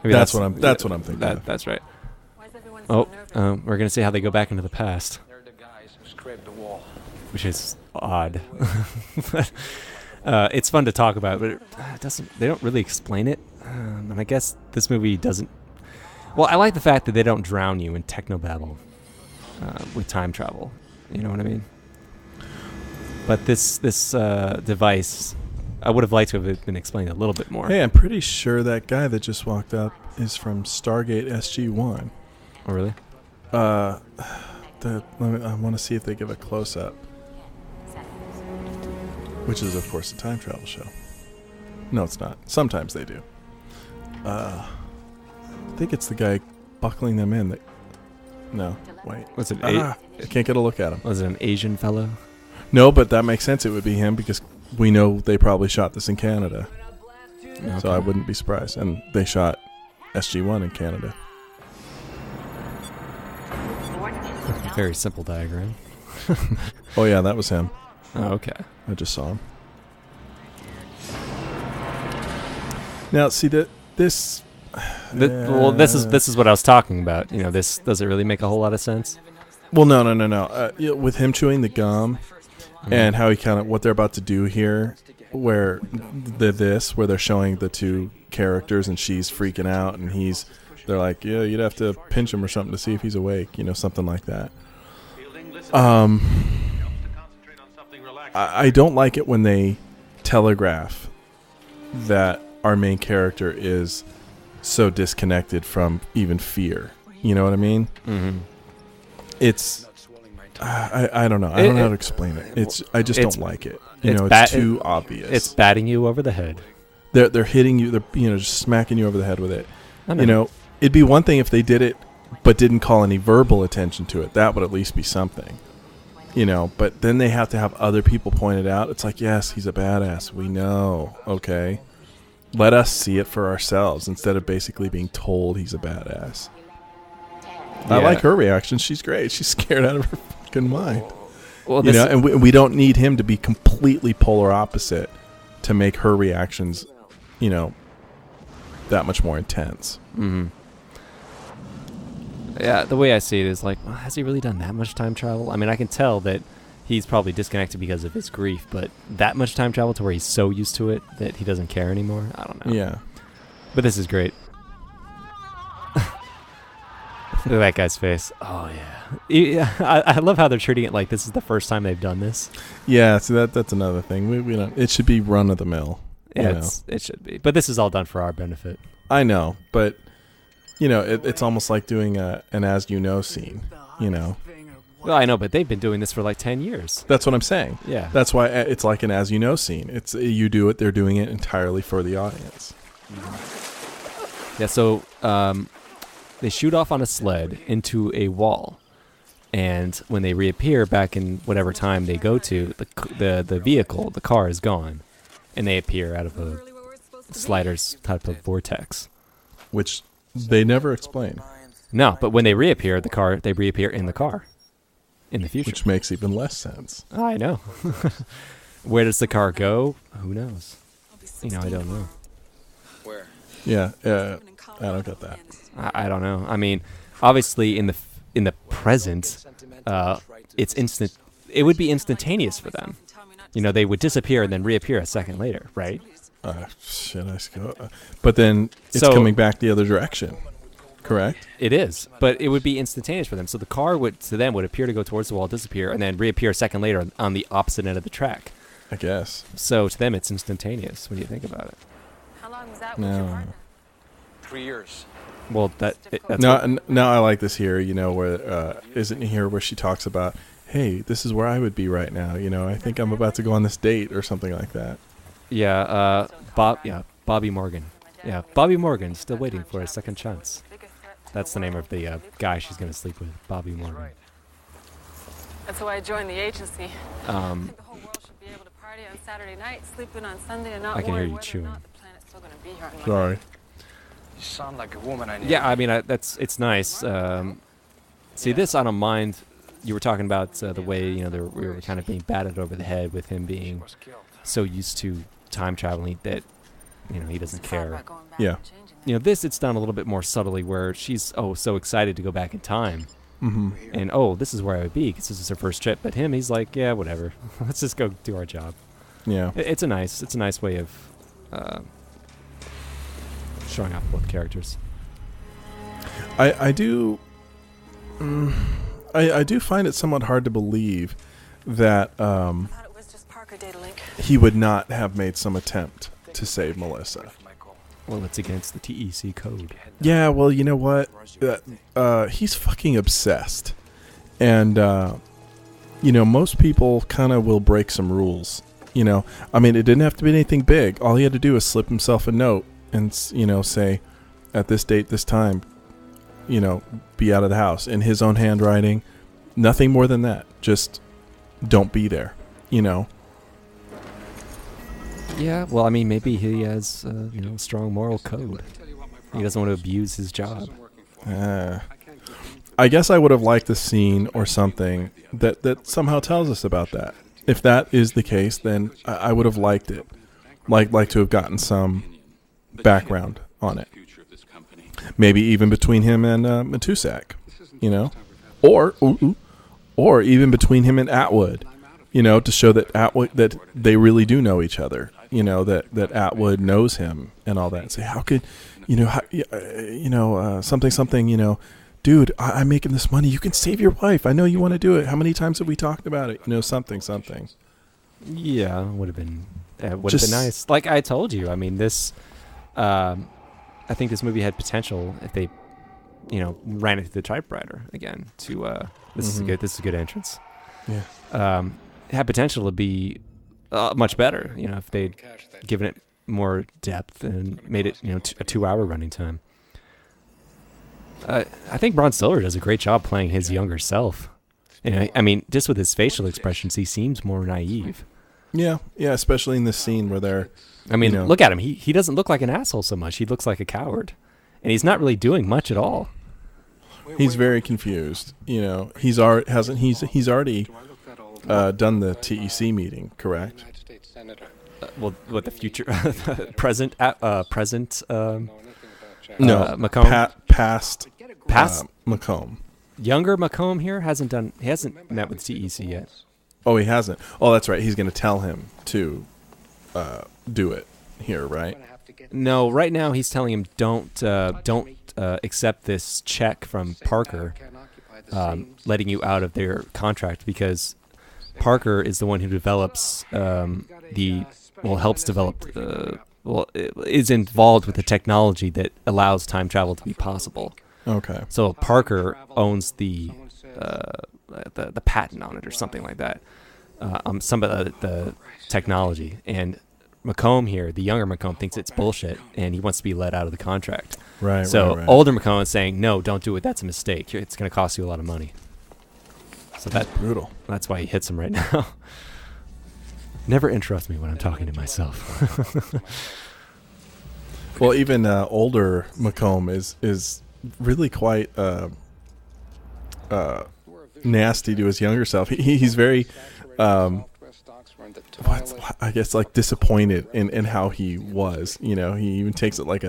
Maybe That's what I'm thinking. That's right. Oh, we're gonna see how they go back into the past. They're the guys who scraped the wall. Which is odd. It's fun to talk about, but it doesn't. They don't really explain it, and I guess this movie doesn't. Well, I like the fact that they don't drown you in technobabble with time travel. You know what I mean? But this device, I would have liked to have been explained a little bit more. Hey, I'm pretty sure that guy that just walked up is from Stargate SG-1. Oh, really? I want to see if they give a close-up. Which is, of course, a time travel show. No, it's not. Sometimes they do. I think it's the guy buckling them in. No, wait. Was it? I can't get a look at him. Was it an Asian fellow? No, but that makes sense. It would be him because we know they probably shot this in Canada. Okay. So I wouldn't be surprised. And they shot SG-1 in Canada. Very simple diagram. Oh, yeah, that was him. Oh, okay. I just saw him. Now, see this. Well, this is what I was talking about. You know, this doesn't really make a whole lot of sense. Well, no. With him chewing the gum and how he kind of what they're about to do here, where where they're showing the two characters and she's freaking out and they're like, yeah, you'd have to pinch him or something to see if he's awake, something like that. I don't like it when they telegraph that our main character is so disconnected from even fear. You know what I mean? Mm-hmm. It's I don't know. I don't know how to explain it. I just don't like it. It's too obvious. It's batting you over the head. They're hitting you. They're just smacking you over the head with it. It'd be one thing if they did it, but didn't call any verbal attention to it. That would at least be something. But then they have to have other people point it out. It's like, yes, he's a badass. We know. Okay. Let us see it for ourselves instead of basically being told he's a badass. Yeah. I like her reaction. She's great. She's scared out of her fucking mind. Well, and we don't need him to be completely polar opposite to make her reactions, that much more intense. Mm-hmm. Yeah, the way I see it is like, well, has he really done that much time travel? I mean, I can tell that he's probably disconnected because of his grief, but that much time travel to where he's so used to it that he doesn't care anymore? I don't know. Yeah. But this is great. Look at that guy's face. Oh, yeah. I love how they're treating it like this is the first time they've done this. Yeah, so that's another thing. We don't. It should be run of the mill. Yeah, it should be. But this is all done for our benefit. I know, but it's almost like doing an as you know scene. Well, I know, but they've been doing this for like 10 years. That's what I'm saying. Yeah. That's why it's like an as you know scene. It's you do it. They're doing it entirely for the audience. Yeah, so they shoot off on a sled into a wall, and when they reappear back in whatever time they go to, the vehicle, the car is gone, and they appear out of a Sliders type of vortex. Which they never explain. No, but when they reappear, they reappear in the car in the future. Which makes even less sense. I know. Where does the car go? Who knows? I don't know. Where? Yeah, I don't get that. I don't know. I mean, obviously in the present, it's instant. It would be instantaneous for them. They would disappear and then reappear a second later, right? Shit, I go. But then it's coming back the other direction, correct? It is, but it would be instantaneous for them. So the car would appear to go towards the wall, disappear, and then reappear a second later on the opposite end of the track. I guess. So to them, it's instantaneous when you think about it. How long was that with your partner? 3 years. Well, that's now I like this here. Where isn't here where she talks about, hey, this is where I would be right now. I think I'm about to go on this date or something like that. Yeah, Bobby Morgan. Yeah, Bobby Morgan, still waiting for a second chance. That's the name of the guy she's going to sleep with, Bobby Morgan. That's why I joined the agency. I think the whole world should be able to party on Saturday night, sleep in on Sunday, and not I can hear worry you whether or chewing. not the planet's still going to be here on Monday. Sorry. You sound like a woman I need. Yeah, I mean, it's nice. See, this I don't mind. You were talking about the way, we were kind of being batted over the head with him being so used to time traveling that, he doesn't care. Yeah. This, it's done a little bit more subtly where she's, so excited to go back in time. Mm-hmm. And, this is where I would be because this is her first trip. But him, he's like, yeah, whatever. Let's just go do our job. Yeah. It's a nice way of showing off both characters. I do find it somewhat hard to believe that he would not have made some attempt to save Melissa. Well, it's against the TEC code. Yeah, well, you know what? He's fucking obsessed. And, most people kind of will break some rules. I mean, it didn't have to be anything big. All he had to do was slip himself a note and, say, at this date, this time, be out of the house. In his own handwriting, nothing more than that. Just don't be there, Yeah, well, I mean, maybe he has, a strong moral code. He doesn't want to abuse his job. I guess I would have liked the scene or something that somehow tells us about that. If that is the case, then I would have liked it. Like to have gotten some background on it. Maybe even between him and Matusak, or even between him and Atwood, to show that that they really do know each other. That Atwood knows him and all that. And say, how could, something, dude, I'm making this money. You can save your wife. I know you want to do it. How many times have we talked about it? Something. Yeah, would have been nice. Like I told you, I mean, this, I think this movie had potential if they, ran it through the typewriter again. This is a good entrance. Yeah. It had potential to be much better, if they'd given it more depth and made it, a 2-hour running time. I think Bron Stiller does a great job playing his younger self. I mean, just with his facial expressions, he seems more naive. Yeah, especially in this scene where they're... I mean, look at him. He doesn't look like an asshole so much. He looks like a coward. And he's not really doing much at all. He's very confused. He's already done the TEC meeting, correct? Well, what the future, present, No, Macomb. past Macomb. Younger Macomb here he hasn't met with TEC yet. Oh, he hasn't. Oh, that's right. He's going to tell him to do it here, right? No, right now he's telling him don't accept this check from Parker, letting you out of their contract because Parker is the one who develops helps develop is involved with the technology that allows time travel to be possible. Okay. So Parker owns the patent on it or something like that. Some of the technology, and Macomb here, the younger Macomb, thinks it's bullshit and he wants to be let out of the contract. Right. So right. older McCone is saying, no, don't do it. That's a mistake. It's going to cost you a lot of money. So that's brutal. That's why he hits him right now. Never interrupt me when I'm talking to myself. Well, even older McComb is really quite nasty to his younger self. He's very, I guess, like disappointed in how he was. You know, he even takes it like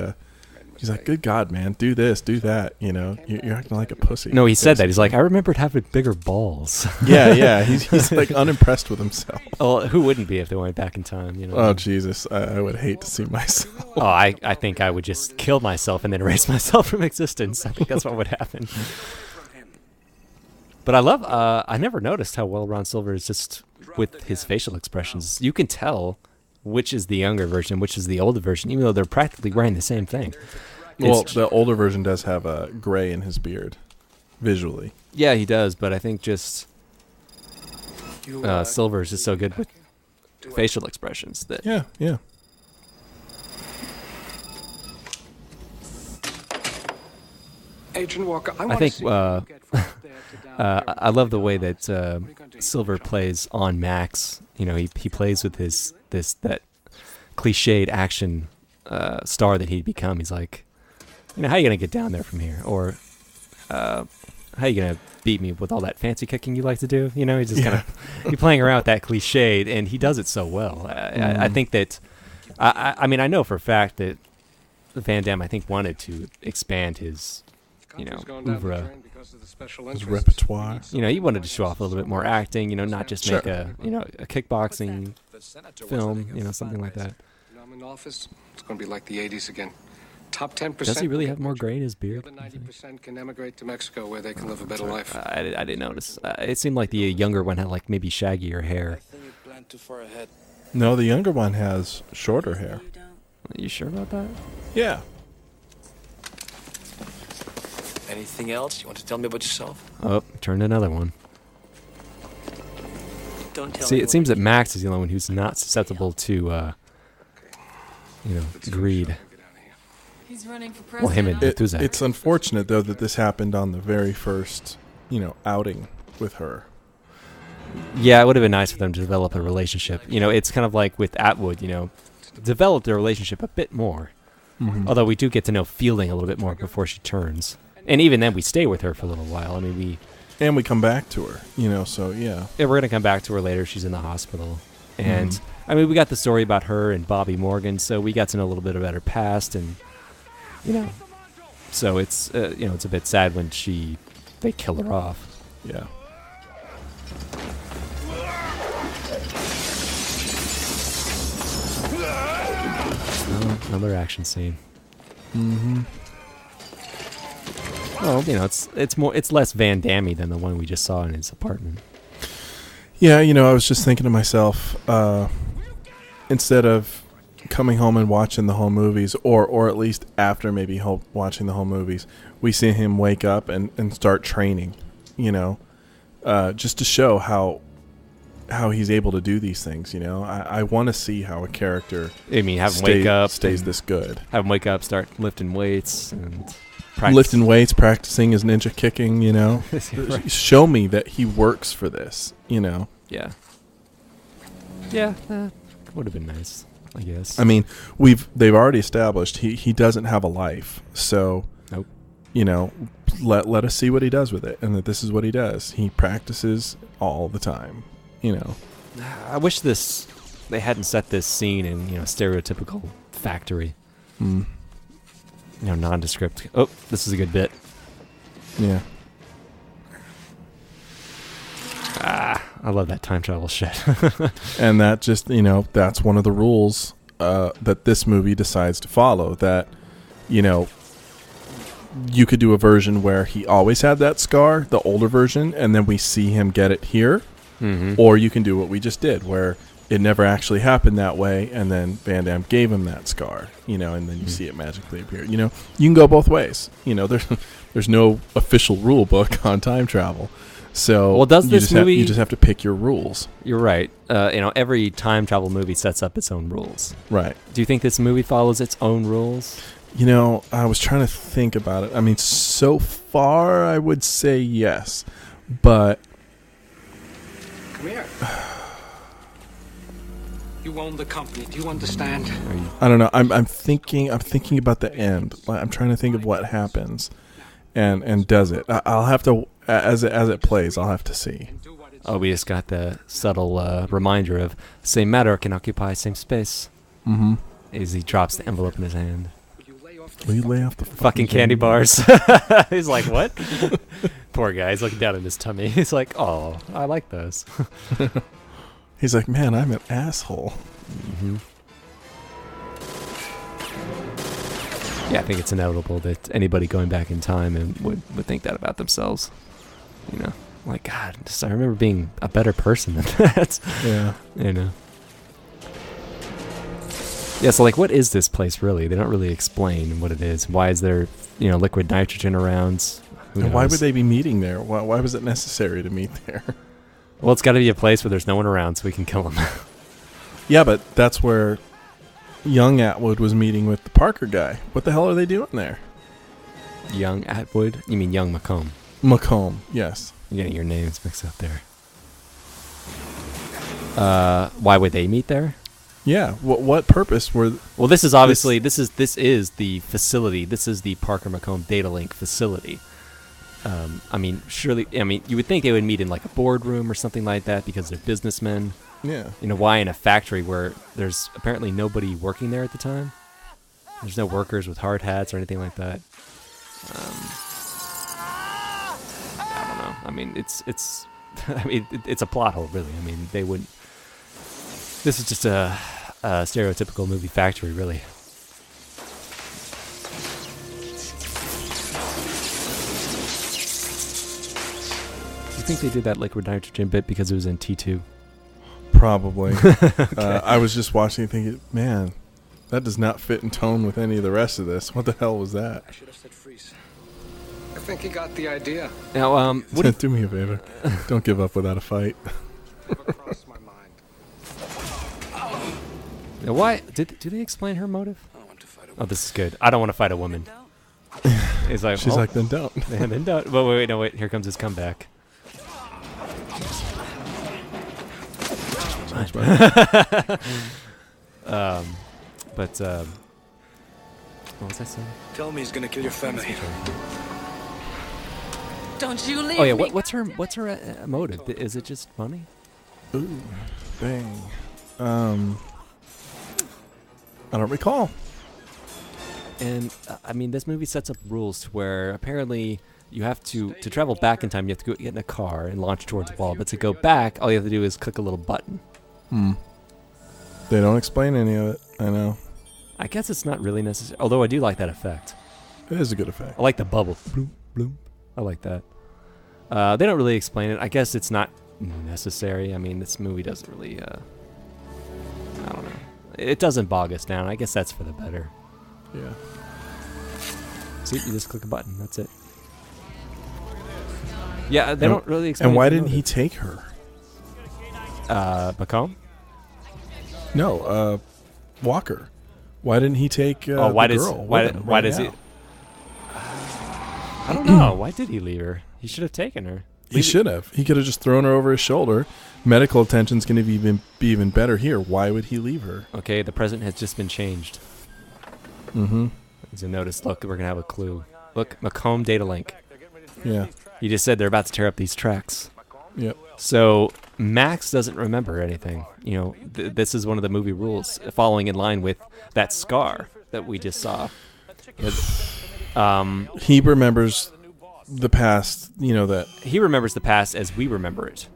he's like, good God, man, do this, do that. You know, you're acting like a pussy. No, he said that. He's like, I remembered having bigger balls. Yeah. He's like unimpressed with himself. Well, who wouldn't be if they went back in time? You know. Oh Jesus, I would hate to see myself. Oh, I think I would just kill myself and then erase myself from existence. I think that's what would happen. But I love. I never noticed how well Ron Silver is just with his facial expressions. You can tell which is the younger version, which is the older version, even though they're practically wearing the same thing. Well, the older version does have a gray in his beard, visually. Yeah, he does, but I think just Silver is just so good with facial expressions that. Yeah. Agent Walker, I think I love the way that Silver plays on Max. You know, he plays with that cliched action star that he'd become. He's like, you know, how are you gonna get down there from here? Or how are you gonna beat me with all that fancy kicking you like to do? You know, he's just kind of he's playing around with that cliched, and he does it so well. I think that I mean, I know for a fact that Van Damme, I think, wanted to expand his, you know, oeuvre, his repertoire. You know, he wanted to show off a little bit more acting. You know, not just make a kickboxing film. You know, something like that. I'm in office. It's going to be like the 80s again. Top 10%. Does he really have more gray in his beard? 90% can emigrate to Mexico where they can live a better life. I didn't notice. It seemed like the younger one had like maybe shaggier hair. No, the younger one has shorter hair. Are you sure about that? Yeah. Anything else you want to tell me about yourself? Oh, turned another one. Don't tell See, me it seems that Max is the only one who's not susceptible to, you know, greed. He's running for Well, him president. and Tuzak. It's unfortunate, though, that this happened on the very first, outing with her. Yeah, it would have been nice for them to develop a relationship. You know, it's kind of like with Atwood, you know, develop their relationship a bit more. Mm-hmm. Although we do get to know Fielding a little bit more before she turns. And even then, we stay with her for a little while. I mean, And we come back to her, so yeah. Yeah, we're going to come back to her later. She's in the hospital. And, I mean, we got the story about her and Bobby Morgan, so we got to know a little bit about her past. And, you know, so it's, it's a bit sad when they kill her off. Yeah. Another action scene. Mm-hmm. Well, you know, it's less Van Damme than the one we just saw in his apartment. Yeah, I was just thinking to myself, instead of coming home and watching the whole movies, or at least after maybe watching the whole movies, we see him wake up and start training, just to show how he's able to do these things. I want to see how a character have him wake up, stays this good. Have him wake up, start lifting weights and lifting weights, practicing his ninja kicking. Right. Show me that he works for this. Yeah. Yeah, would have been nice, I guess. I mean, they've already established he doesn't have a life, so nope. Let us see what he does with it, and that this is what he does. He practices all the time. I wish they hadn't set this scene in stereotypical factory. Nondescript. Oh, this is a good bit. Yeah. I love that time travel shit. And that just, that's one of the rules that this movie decides to follow. That, you could do a version where he always had that scar, the older version, and then we see him get it here. Mm-hmm. Or you can do what we just did, where it never actually happened that way, and then Van Damme gave him that scar, and then you see it magically appear. You can go both ways. There's no official rule book on time travel. So well, does this movie? You just have to pick your rules. You're right. Every time travel movie sets up its own rules. Right. Do you think this movie follows its own rules? I was trying to think about it. I mean, so far, I would say yes, but Come here. You own the company. Do you understand? I don't know. I'm thinking about the end. I'm trying to think of what happens, and does it? I'll have to as it plays. I'll have to see. Oh, we just got the subtle reminder of same matter can occupy same space. Mm-hmm. As he drops the envelope in his hand. Will you lay off the fucking candy bars? He's like, what? Poor guy. He's looking down at his tummy. He's like, oh, I like those. He's like, man, I'm an asshole. Mm-hmm. Yeah, I think it's inevitable that anybody going back in time and would think that about themselves. Like, God, I remember being a better person than that. Yeah. Yeah, so, like, what is this place, really? They don't really explain what it is. Why is there, liquid nitrogen around? And why would they be meeting there? Why was it necessary to meet there? Well, it's got to be a place where there's no one around so we can kill them. Yeah, but that's where young Atwood was meeting with the Parker guy. What the hell are they doing there? Young Atwood? You mean young Macomb? Macomb, yes. You're getting your names mixed up there. Why would they meet there? Yeah. What purpose were? Well, this is obviously this is the facility. This is the Parker Macomb Data Link facility. I mean, surely. I mean, you would think they would meet in like a boardroom or something like that because they're businessmen. Yeah. Why in a factory where there's apparently nobody working there at the time? There's no workers with hard hats or anything like that. I don't know. I mean, it's it's a plot hole, really. I mean, they wouldn't. This is just a stereotypical movie factory, really. Do you think they did that liquid nitrogen bit because it was in T2? Probably. I was just watching and thinking, man, that does not fit in tone with any of the rest of this. What the hell was that? I should have said freeze. I think he got the idea. Now, do me a favor. Don't give up without a fight. Never crossed my mind. Now, why do they explain her motive? Oh, this is good. I don't want to fight a woman. He's like, she's like, then don't. Then don't. But wait. Here comes his comeback. What was I saying? Tell me he's gonna kill your family. Don't you leave. Oh yeah, what's her motive? Is it just money? Ooh, dang. I don't recall. And I mean, this movie sets up rules to where apparently you have to travel back in time. You have to go get in a car and launch towards a wall. But to go back, all you have to do is click a little button. They don't explain any of it. I know. I guess it's not really necessary. Although I do like that effect. It is a good effect. I like the bubble. Bloom, bloom. I like that. They don't really explain it. I guess it's not necessary. I mean, this movie doesn't really. I don't know. It doesn't bog us down. I guess that's for the better. Yeah. See, you just click a button. That's it. Yeah, they don't really explain. And why didn't he take her? Macomb? No, Walker. Why didn't he take why the does girl? why does he? I don't know. Why did he leave her? He should have taken her. He should have. He could have just thrown her over his shoulder. Medical attention's going to be even better here. Why would he leave her? Okay, the present has just been changed. Mm-hmm. As a notice, look, we're going to have a clue. Look, Macomb Data Link. Yeah. You just said they're about to tear up these tracks. Yep. So Max doesn't remember anything. This is one of the movie rules, following in line with that scar that we just saw. He remembers the past, that... He remembers the past as we remember it.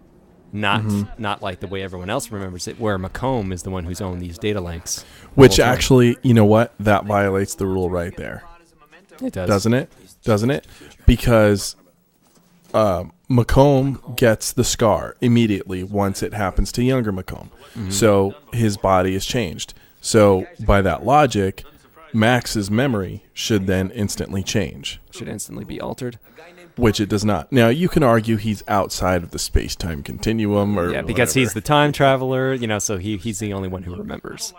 Not like the way everyone else remembers it, where Macomb is the one who's owned these data links. Which actually, you know what? That violates the rule right there. It does. Doesn't it? Because Macomb gets the scar immediately once it happens to younger Macomb. Mm-hmm. So his body is changed. So by that logic, Max's memory should then instantly change. Should instantly be altered. Which it does not. Now, you can argue he's outside of the space-time continuum or because whatever. he's the time traveler, so he's the only one who remembers.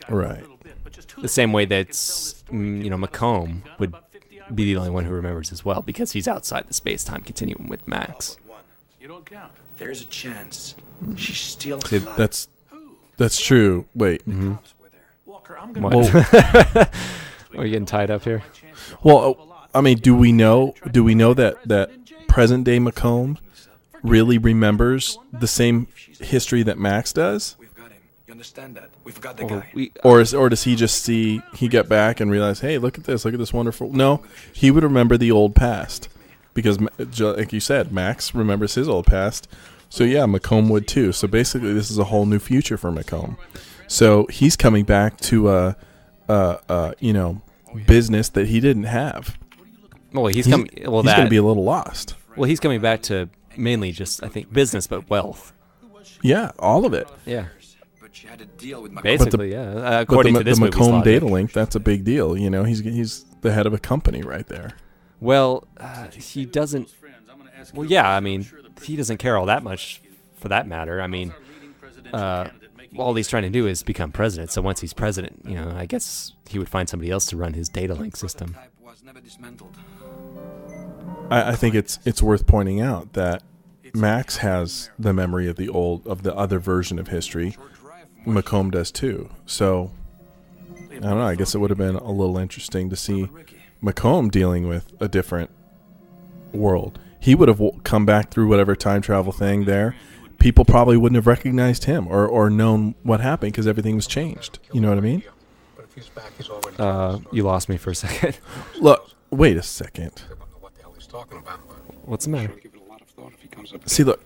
Right. the same way that Macomb would be the only one who remembers as well, because he's outside the space-time continuum with Max. You don't count. There's a chance. She's still alive. That's true. Wait. Mm-hmm. Walker, Are you getting tied up here? Well, I mean, do we know that present day Macomb really remembers the same history that Max does? We've got him. You understand that? We've got the guy. Or does he just he get back and realize, hey, look at this wonderful... No, he would remember the old past. Because, like you said, Max remembers his old past. So, yeah, Macomb would too. So, basically, this is a whole new future for Macomb. So, he's coming back to, business that he didn't have. Well, he's going to be a little lost. Well, he's coming back to mainly just, I think, business, but wealth. Yeah, all of it. Yeah. But you had to deal with basically, yeah. According to this the movie's Macomb logic. data link, that's a big deal. You know, he's the head of a company right there. Well, he doesn't. Well, yeah, I mean, he doesn't care all that much, for that matter. I mean, all he's trying to do is become president. So once he's president, I guess he would find somebody else to run his data link system. I think it's worth pointing out that Max has the memory of the other version of history. Macomb does too. So I don't know. I guess it would have been a little interesting to see Macomb dealing with a different world. He would have come back through whatever time travel thing there. People probably wouldn't have recognized him or known what happened because everything was changed. You know what I mean? You lost me for a second. Look, wait a second. What's the matter? See, look.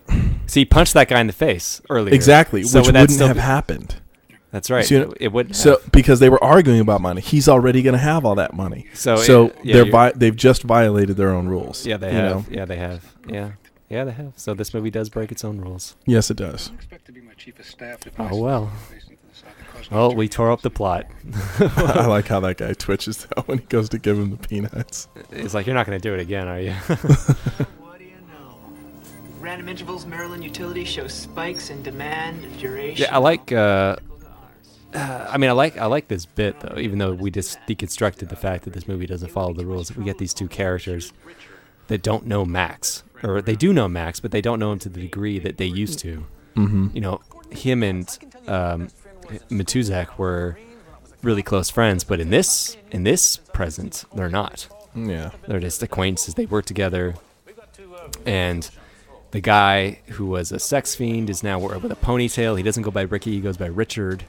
See, he punched that guy in the face earlier. Exactly, so which wouldn't have happened. That's right. So, it wouldn't. So because they were arguing about money, he's already going to have all that money. So they've just violated their own rules. Yeah, they have. Yeah, they have. Yeah, they have. So this movie does break its own rules. Yes, it does. Oh well. Well, we tore up the plot. I like how that guy twitches though when he goes to give him the peanuts. It's like, you're not going to do it again, are you? What do you know? Random intervals Maryland utility shows spikes in demand and duration. Yeah, I like. I like this bit though. Even though we just deconstructed the fact that this movie doesn't follow the rules, we get these two characters that don't know Max, or they do know Max, but they don't know him to the degree that they used to. Mm-hmm. Him and Matuzak were really close friends, but in this present, they're not. Yeah, they're just acquaintances. They work together, and the guy who was a sex fiend is now with a ponytail. He doesn't go by Ricky; he goes by Richard.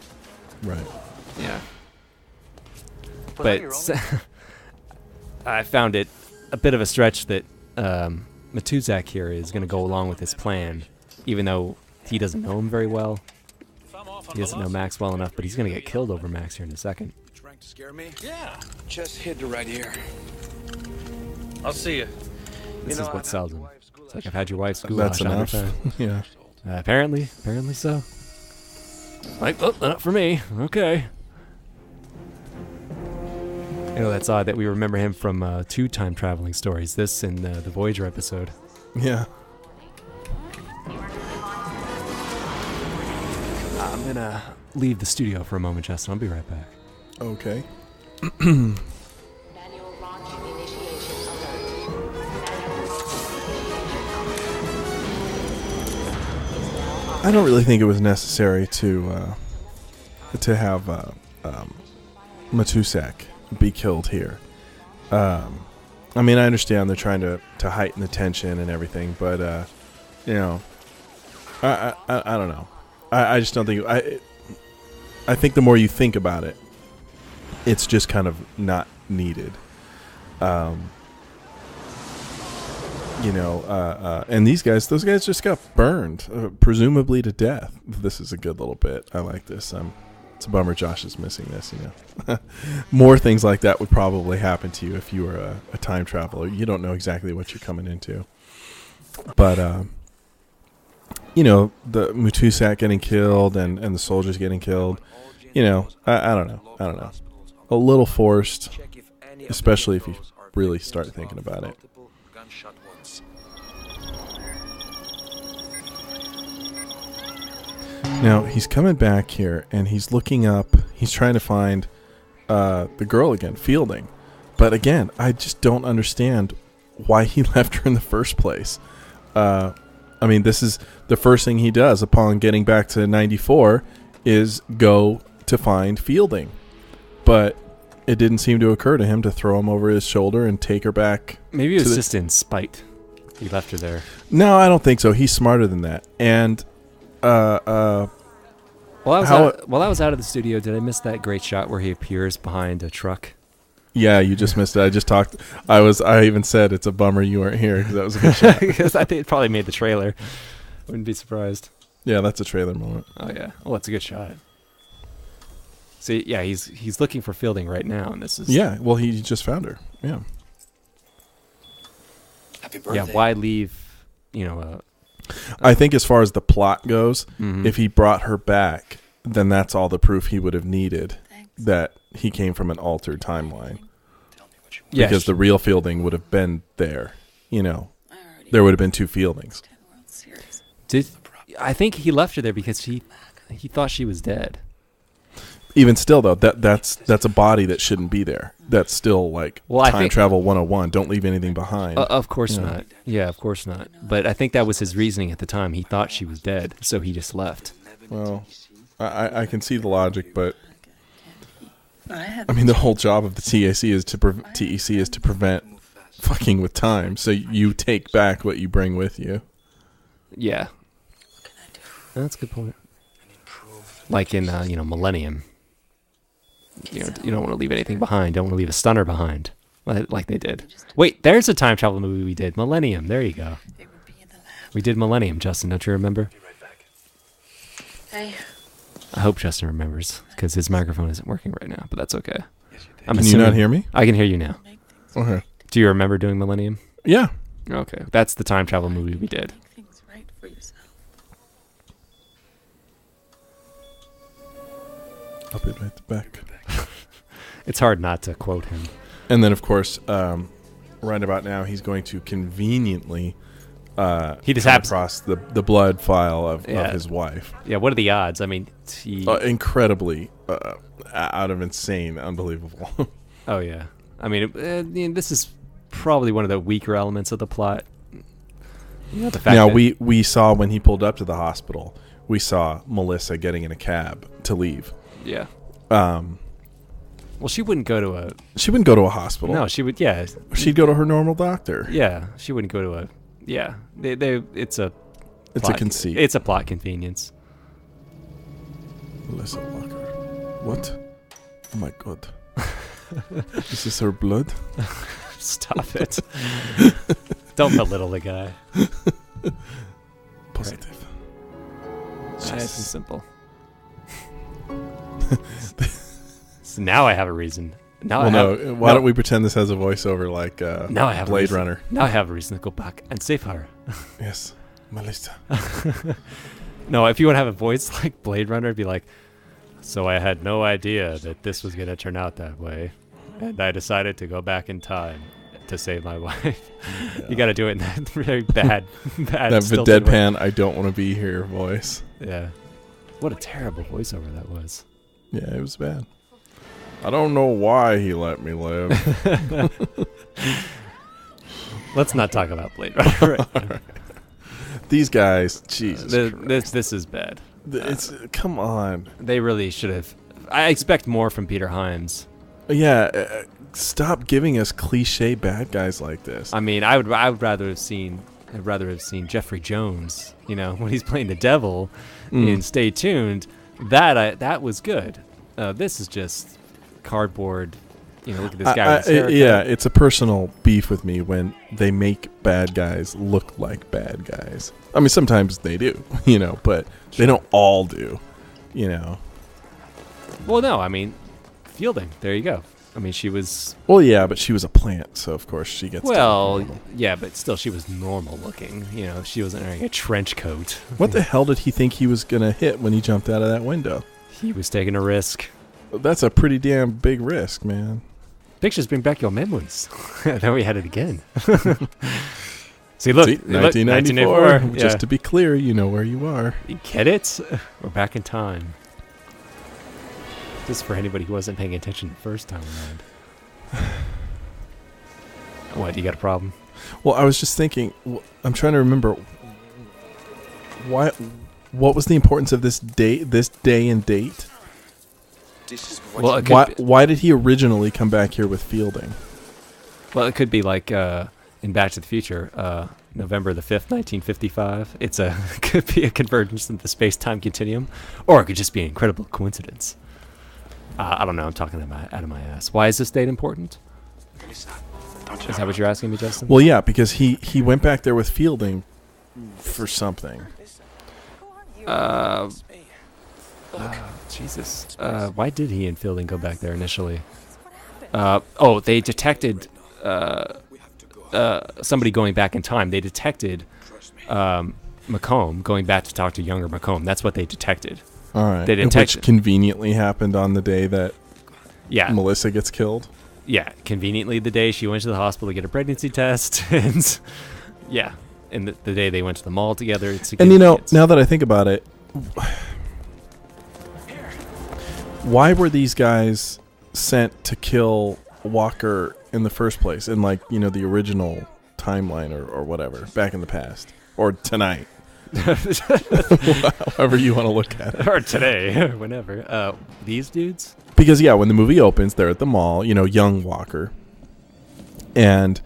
Right. Yeah. But I found it a bit of a stretch that Matuzak here is going to go along with his plan, even though he doesn't know him very well. He doesn't know Max well enough, but he's going to get killed over Max here in a second. You trying to scare me? Yeah. Just hid right here. I'll see you. This is what sells him. It's like, I've had your wife's goulash. That's enough. Yeah. Apparently so. Like, oh, not for me. Okay. That's odd that we remember him from two time traveling stories. This and the Voyager episode. Yeah. I'm gonna leave the studio for a moment, Justin. I'll be right back. Okay. I don't really think it was necessary to have Matuzak be killed here. I mean, I understand they're trying to heighten the tension and everything, but I don't know. I just don't think. I think the more you think about it, it's just kind of not needed. And those guys just got burned, presumably to death. This is a good little bit. I like this. It's a bummer Josh is missing this, More things like that would probably happen to you if you were a time traveler. You don't know exactly what you're coming into. But, the Matuzak getting killed and the soldiers getting killed, I don't know. A little forced, especially if you really start thinking about it. Now, he's coming back here, and he's looking up. He's trying to find the girl again, Fielding. But again, I just don't understand why he left her in the first place. I mean, this is the first thing he does upon getting back to 94 is go to find Fielding. But it didn't seem to occur to him to throw him over his shoulder and take her back. Maybe it was just in spite. He left her there. No, I don't think so. He's smarter than that. And while I was out of the studio, did I miss that great shot where he appears behind a truck? Yeah, you just missed it. I just talked. I even said it's a bummer you weren't here because that was a good shot. Because I think it probably made the trailer. Wouldn't be surprised. Yeah, that's a trailer moment. Oh yeah. Oh, that's a good shot. See, yeah, he's looking for Fielding right now, and this is. Yeah, well, he just found her. Yeah. Happy birthday. Yeah, why leave? I think as far as the plot goes, if he brought her back, then that's all the proof he would have needed that he came from an altered timeline. Yeah, because the real Fielding would have been there. There would have been two Fieldings. I think he left her there because he thought she was dead. Even still, though, that's a body that shouldn't be there. That's still like time travel 101. Don't leave anything behind. Of course not. Yeah, of course not. But I think that was his reasoning at the time. He thought she was dead, so he just left. Well, I can see the logic, but I mean, the whole job of the TEC is to prevent fucking with time. So you take back what you bring with you. Yeah, that's a good point. Like in Millennium. You don't want to leave anything behind. Don't want to leave a stunner behind, like they did. Wait, there's a time travel movie we did. Millennium. There you go. We did Millennium, Justin. Don't you remember? Hey. I hope Justin remembers because his microphone isn't working right now, but that's okay. Can you not hear me? I can hear you now. Okay. Do you remember doing Millennium? Yeah. Okay, that's the time travel movie we did. I'll be right back. It's hard not to quote him. And then, of course, right about now, he's going to conveniently he just come across the blood file of his wife. Yeah, what are the odds? I mean, incredibly out of insane, unbelievable. Oh, yeah. I mean, this is probably one of the weaker elements of the plot. The fact now, we saw when he pulled up to the hospital, we saw Melissa getting in a cab to leave. Yeah. Well, she wouldn't go to a... She wouldn't go to a hospital. No, she would, yeah. She'd go to her normal doctor. Yeah, she wouldn't go to a... Yeah. It's a conceit. It's a plot convenience. Melissa Walker. What? Oh, my God. This is her blood? Stop it. Don't belittle the guy. Positive. Nice and simple. So now I have a reason. Why don't we pretend this has a voiceover like now I have Blade Runner? Now I have a reason to go back and save her. Yes, Melissa. No, if you want to have a voice like Blade Runner, it'd be like, so I had no idea that this was going to turn out that way, and I decided to go back in time to save my wife. Yeah. You got to do it in that very bad that deadpan, I don't want to be here voice. Yeah. What a terrible voiceover that was. Yeah, it was bad. I don't know why he let me live. Let's not talk about Blade Runner right now. Right. These guys, Jesus this is bad. Come on. They really should have. I expect more from Peter Hyams. Yeah, stop giving us cliche bad guys like this. I mean, I would rather have seen Jeffrey Jones, when he's playing the devil in Stay Tuned. That was good. This is just cardboard. Look at this guy. Yeah, it's a personal beef with me when they make bad guys look like bad guys. I mean, sometimes they do, but they don't all do, Well, no, I mean, Fielding. There you go. I mean, she was... Well, yeah, but she was a plant, so of course she gets... Well, yeah, but still, she was normal looking. She wasn't wearing a trench coat. What the hell did he think he was going to hit when he jumped out of that window? He was taking a risk. That's a pretty damn big risk, man. Pictures bring back your memories. Now we had it again. See, look, 1994. Just to be clear, you know where you are. You get it? We're back in time. Just for anybody who wasn't paying attention the first time around. What, you got a problem? Well, I was just thinking, I'm trying to remember what was the importance of this day and date? Well, why did he originally come back here with Fielding? Well, it could be like in Back to the Future, November the 5th, 1955. It could be a convergence in the space-time continuum, or it could just be an incredible coincidence. I don't know. I'm talking out of my ass. Why is this date important? Is that what you're asking me, Justin? Well, yeah, because he went back there with Fielding for something. Jesus. Why did he and Fielding go back there initially? They detected somebody going back in time. They detected McComb going back to talk to younger McComb. That's what they detected. All right. They Which conveniently happened on the day that Melissa gets killed. Yeah, conveniently the day she went to the hospital to get a pregnancy test. And the day they went to the mall together. And now that I think about it, why were these guys sent to kill Walker in the first place in the original timeline or whatever back in the past or tonight? However you want to look at it. Or today, or whenever. These dudes? Because, when the movie opens, they're at the mall, young Walker. And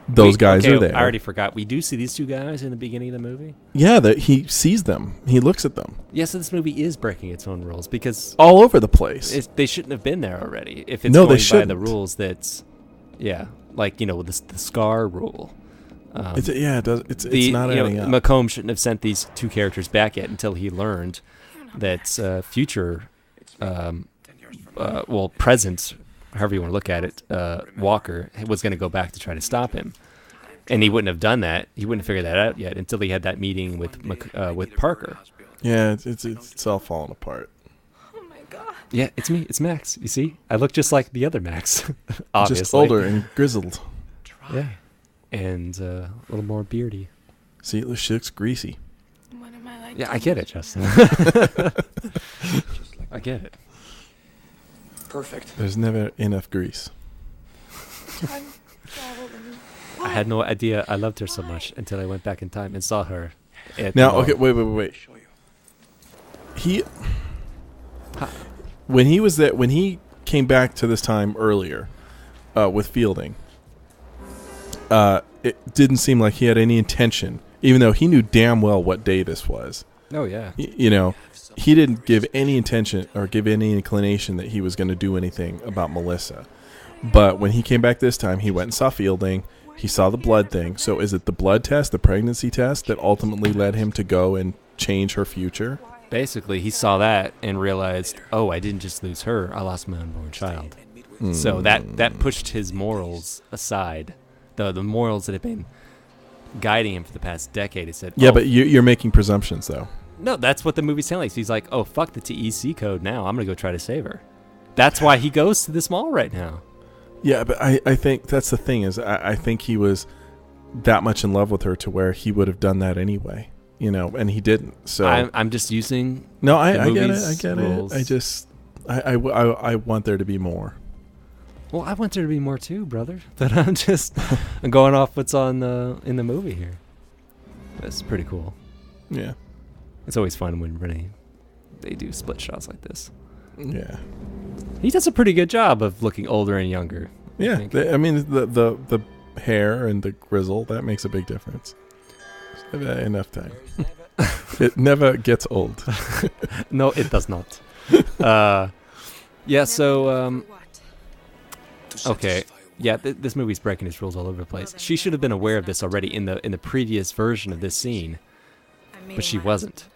those guys are there. I already forgot. We do see these two guys in the beginning of the movie? Yeah, he sees them. He looks at them. Yes, this movie is breaking its own rules because... all over the place. They shouldn't have been there already. If it's going by the rules that's... Yeah, the Scar rule. It's not adding up. McComb shouldn't have sent these two characters back yet until he learned that future, present, however you want to look at it, Walker was going to go back to try to stop him, and he wouldn't have done that. He wouldn't have figured that out yet until he had that meeting with Parker. Yeah, it's all falling apart. Oh my god. Yeah, it's me. It's Max. You see, I look just like the other Max. Obviously, just older and grizzled. Yeah. And a little more beardy. See, she looks greasy. What am I like? Yeah, I get it, Justin. I get it. Perfect. There's never enough grease. I had no idea I loved her so much until I went back in time and saw her. Okay, wait. When he came back to this time earlier with Fielding, it didn't seem like he had any intention, even though he knew damn well what day this was. Oh, yeah. He didn't give any intention or give any inclination that he was going to do anything about Melissa. But when he came back this time, he went and saw Fielding. He saw the blood thing. So is it the blood test, the pregnancy test, that ultimately led him to go and change her future? Basically, he saw that and realized, oh, I didn't just lose her. I lost my unborn child. So that pushed his morals aside. The morals that have been guiding him for the past decade. He said, yeah, but you're making presumptions, though. No, that's what the movie's telling us. He's like, oh, fuck the TEC code now. I'm going to go try to save her. That's why he goes to this mall right now. Yeah, but I think that's the thing is I think he was that much in love with her to where he would have done that anyway, and he didn't. So I'm just using I get it. I want there to be more. Well, I want there to be more too, brother. But I'm going off what's on in the movie here. That's pretty cool. Yeah. It's always fun when they do split shots like this. Yeah. He does a pretty good job of looking older and younger. Yeah. The hair and the grizzle, that makes a big difference. Enough time. It never gets old. No, it does not. Yeah, so... okay. Yeah, this movie's breaking its rules all over the place. She should have been aware of this already in the previous version of this scene, but she wasn't.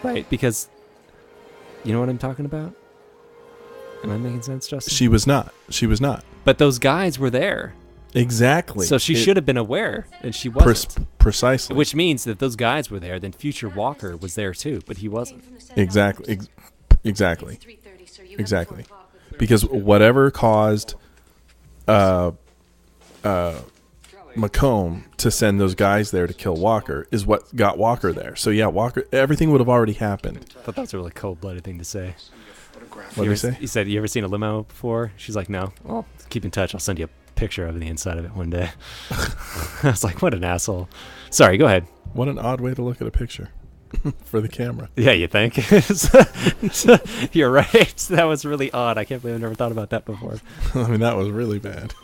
Right? Because you know what I'm talking about? Am I making sense, Justin? She was not. But those guys were there. Exactly. So she should have been aware, and she wasn't. Precisely. Which means that if those guys were there, then future Walker was there too, but he wasn't. Exactly. Because whatever caused Macomb to send those guys there to kill Walker is what got Walker there. So yeah, Walker, everything would have already happened. I thought that was a really cold-blooded thing to say. What did he say? He said, "You ever seen a limo before?" She's like, "No." Well, keep in touch. I'll send you a picture of the inside of it one day. I was like, "What an asshole." Sorry, go ahead. What an odd way to look at a picture for the camera. Yeah, you think? You're right. That was really odd. I can't believe I never thought about that before. I mean, that was really bad.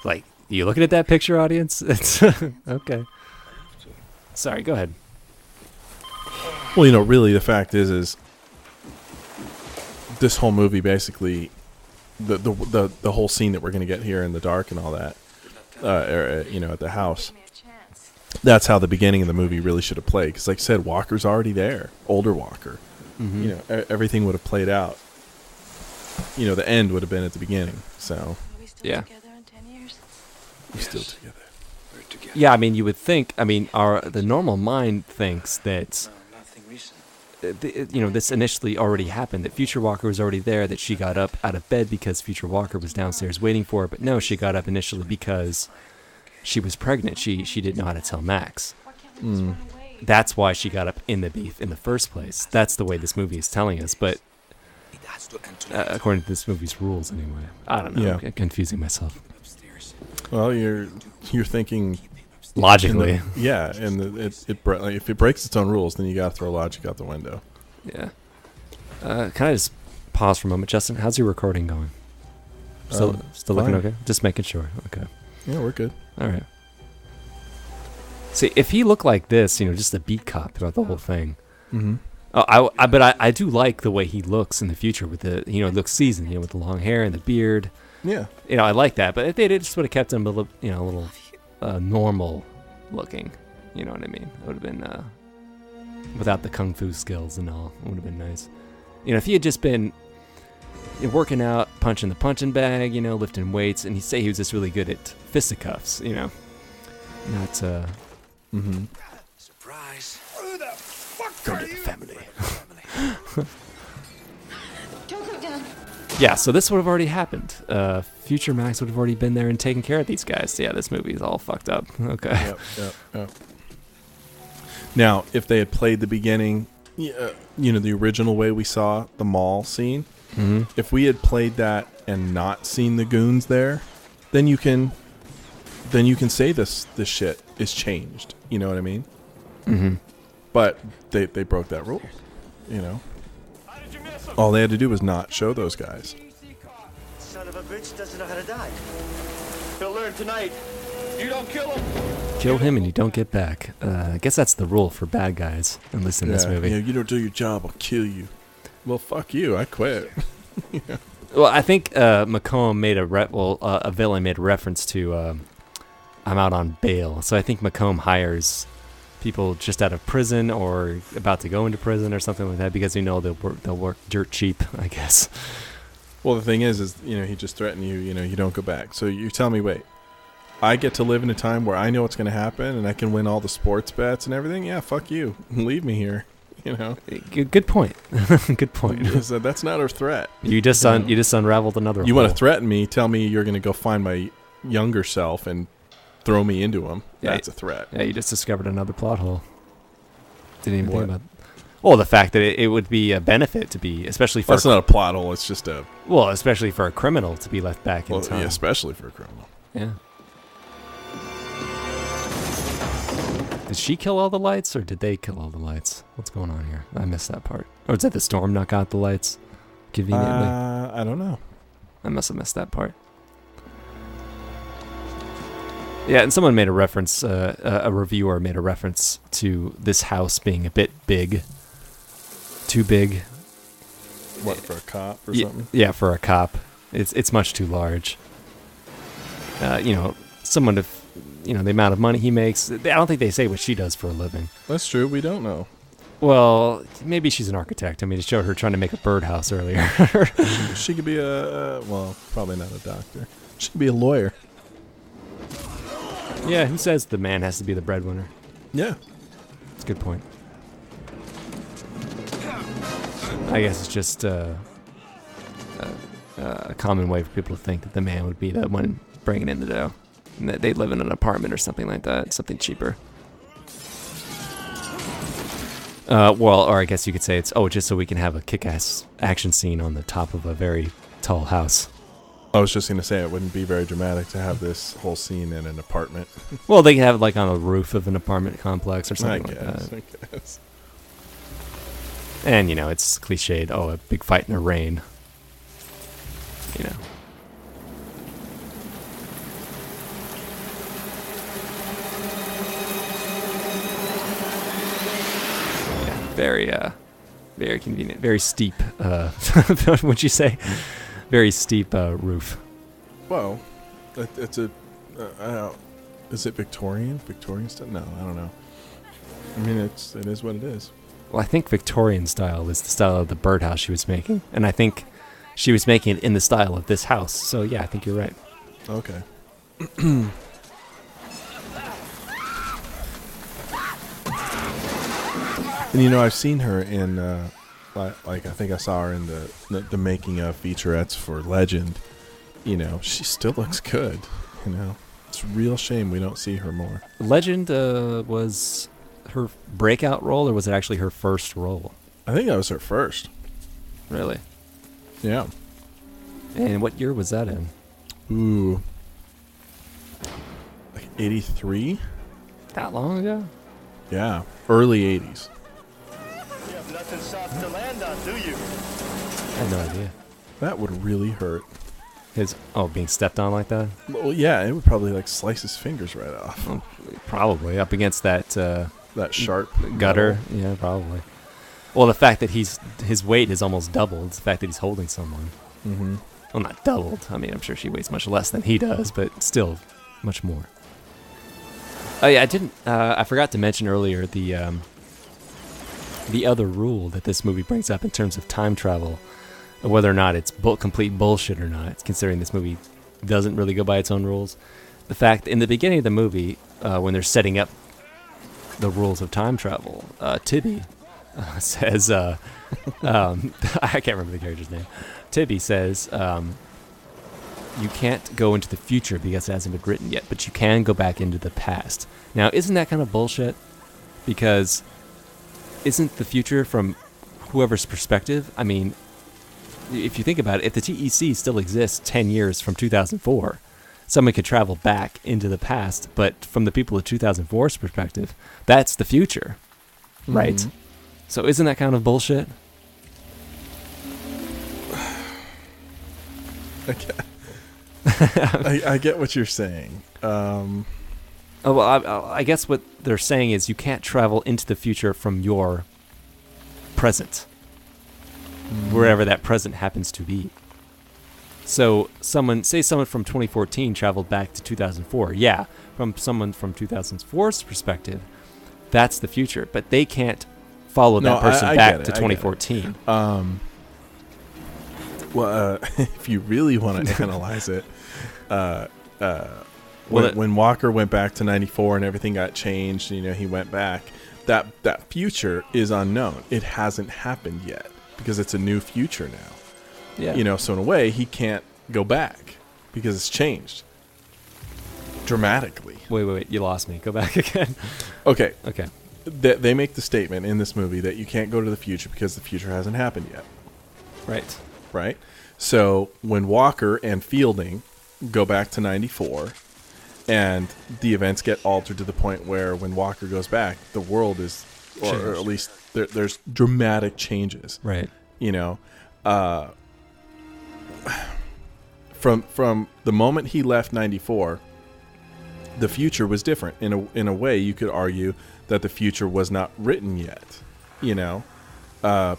Like, you looking at that picture, audience? It's okay. Sorry, go ahead. Well, you know, really, the fact is this whole movie basically, the whole scene that we're going to get here in the dark and all that, you know, at the house. That's how the beginning of the movie really should have played. Because, like I said, Walker's already there, older Walker. Mm-hmm. You know, everything would have played out. You know, the end would have been at the beginning. So, yeah. We're still together. Yeah, I mean, you would think. I mean, the normal mind thinks that. You know, this initially already happened. That Future Walker was already there. That she got up out of bed because Future Walker was downstairs waiting for her. But no, she got up initially because she was pregnant. She didn't know how to tell Max. That's why she got up in the beef in the first place. That's the way this movie is telling us. But according to this movie's rules, anyway. I don't know. Yeah. I'm confusing myself. Well, you're thinking logically. Yeah, and if it breaks its own rules, then you got to throw logic out the window. Yeah. Can I just pause for a moment, Justin? How's your recording going? Still looking okay? Just making sure. Okay. Yeah, we're good. All right. See, if he looked like this, you know, just a beat cop throughout the whole thing. Mm-hmm. Oh, but I do like the way he looks in the future with the, you know, looks seasoned, you know, with the long hair and the beard. Yeah. You know, I like that, but if they just would have kept him a little, you know, a little normal looking. You know what I mean? It would have been without the kung fu skills and all. It would have been nice. You know, if he had just been working out, punching the punching bag, you know, lifting weights, and he'd say he was just really good at fisticuffs, you know, not mm-hmm. Surprise. Who the fuck go are to the you? family. Don't go down. Yeah, so this would have already happened. Future Max would have already been there and taken care of these guys. Yeah, this movie is all fucked up. Okay. Yep. Now, if they had played the beginning, you know, the original way we saw the mall scene, mm-hmm. if we had played that and not seen the goons there, then you can say this shit is changed. You know what I mean? Mm-hmm. But they broke that rule. You know, all they had to do was not show those guys. Son of a bitch doesn't know how to die. He'll learn tonight. You don't kill him. Kill him and you don't get back. I guess that's the rule for bad guys, at least in this movie. Yeah, you don't do your job, I'll kill you. Well, fuck you. I quit. Yeah. Well, I think Macomb made a villain made a reference to I'm out on bail. So I think Macomb hires people just out of prison or about to go into prison or something like that because you know they'll work dirt cheap, I guess. Well, the thing is you know, he just threatened you. You know, you don't go back. So you tell me, wait, I get to live in a time where I know what's going to happen and I can win all the sports bets and everything? Yeah, fuck you. Leave me here. You know. Good point. Good point. So that's not a threat. You just unraveled another. You want to threaten me? Tell me you're going to go find my younger self and throw me into him. Yeah, that's a threat. Yeah, you just discovered another plot hole. Didn't even think about. Well, the fact that it would be a benefit to be, especially for. That's not a plot hole. It's just a. Well, especially for a criminal to be left back in time. Yeah, especially for a criminal. Yeah. Did she kill all the lights, or did they kill all the lights? What's going on here? I missed that part. Or did the storm knock out the lights conveniently? I don't know. I must have missed that part. Yeah, and someone made a reference, a reviewer made a reference to this house being a bit big. Too big. What, for a cop or something? Yeah, for a cop. It's much too large. You know, someone to... You know, the amount of money he makes. I don't think they say what she does for a living. That's true. We don't know. Well, maybe she's an architect. I mean, it showed her trying to make a birdhouse earlier. She could be well, probably not a doctor. She could be a lawyer. Yeah, who says the man has to be the breadwinner? Yeah. That's a good point. I guess it's just a common way for people to think that the man would be the one bringing in the dough. And they live in an apartment or something like that, something cheaper. Well, or I guess you could say it's just so we can have a kick-ass action scene on the top of a very tall house. I was just going to say it wouldn't be very dramatic to have this whole scene in an apartment. Well, they can have it like on a roof of an apartment complex or something like that. I guess. And, it's cliched. Oh, a big fight in the rain. Yeah, very convenient. Very steep, what'd you say? Very steep roof. Well, it's a... is it Victorian? Victorian style? No, I don't know. I mean, it is what it is. Well, I think Victorian style is the style of the birdhouse she was making. And I think she was making it in the style of this house. So, yeah, I think you're right. Okay. And, I've seen her in, like I think I saw her in the making of featurettes for Legend. She still looks good, It's a real shame we don't see her more. Legend was her breakout role, or was it actually her first role? I think that was her first. Really? Yeah. And what year was that in? Ooh. Like 83? That long ago? Yeah. Early 80s. You have nothing soft to land on, do you? I had no idea. That would really hurt. Being stepped on like that? Well, yeah, it would probably slice his fingers right off. Well, probably up against that sharp gutter. metal. Yeah, probably. Well, the fact that his weight is almost doubled. The fact that he's holding someone. Mm-hmm. Well, not doubled. I mean, I'm sure she weighs much less than he does, but still much more. Oh yeah, I forgot to mention earlier the other rule that this movie brings up in terms of time travel. Whether or not it's complete bullshit or not, considering this movie doesn't really go by its own rules. The fact, in the beginning of the movie, when they're setting up the rules of time travel, Tibby says, I can't remember the character's name. Tibby says, you can't go into the future because it hasn't been written yet, but you can go back into the past. Now, isn't that kind of bullshit? Because isn't the future from whoever's perspective? I mean, if you think about it, if the TEC still exists 10 years from 2004, someone could travel back into the past, but from the people of 2004's perspective, that's the future, right? Mm-hmm. So isn't that kind of bullshit? I get what you're saying. I guess what they're saying is you can't travel into the future from your present. Wherever that present happens to be. So someone from 2014 traveled back to 2004. Yeah, from someone from 2004's perspective, that's the future. But they can't follow that person back to 2014. If you really want to analyze it, when Walker went back to 94 and everything got changed, he went back, that future is unknown. It hasn't happened yet. Because it's a new future now. Yeah. So in a way, he can't go back because it's changed dramatically. Wait, you lost me. Go back again. Okay. Okay. They make the statement in this movie that you can't go to the future because the future hasn't happened yet. Right? So when Walker and Fielding go back to 94 and the events get altered to the point where when Walker goes back, the world is, or at least there's dramatic changes. Right. From the moment he left 94, the future was different. In a way, you could argue that the future was not written yet,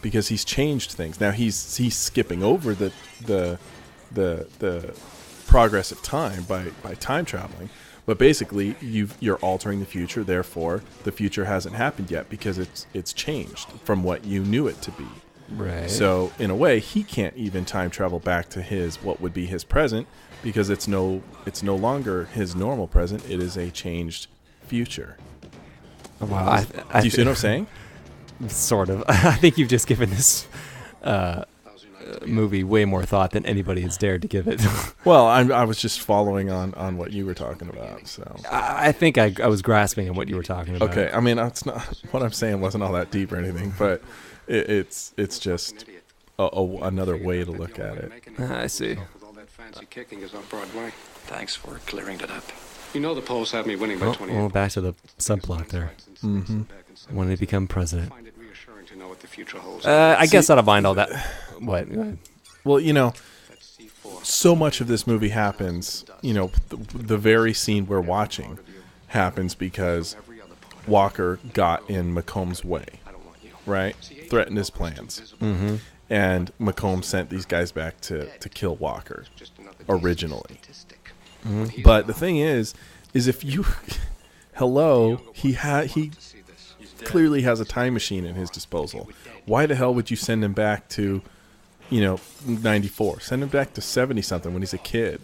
because he's changed things. Now he's skipping over the progress of time by time traveling. But basically, you're altering the future. Therefore, the future hasn't happened yet because it's changed from what you knew it to be. Right. So in a way, he can't even time travel back to what would be his present because it's no longer his normal present. It is a changed future. Wow. Do you see what I'm saying? Sort of. I think you've just given this movie way more thought than anybody has dared to give it. Well, I was just following on what you were talking about. So I think I was grasping at what you were talking about. Okay, I mean, it's not what I'm saying wasn't all that deep or anything, but it's just another way to look at it. I see. All that fancy kicking is on Broadway. Thanks for clearing that up. You know the polls have me winning by 28. Well, back to the subplot there. Mm-hmm. When they become president. Find it reassuring to know what the future holds. I guess I don't mind all that. What? Go ahead. Well, so much of this movie happens, the very scene we're watching happens because Walker got in McComb's way, right? Threatened his plans. Mm-hmm. And McComb sent these guys back to kill Walker originally. Mm-hmm. But the thing is if you... he clearly has a time machine at his disposal. Why the hell would you send him back to, 94? Send him back to 70-something when he's a kid,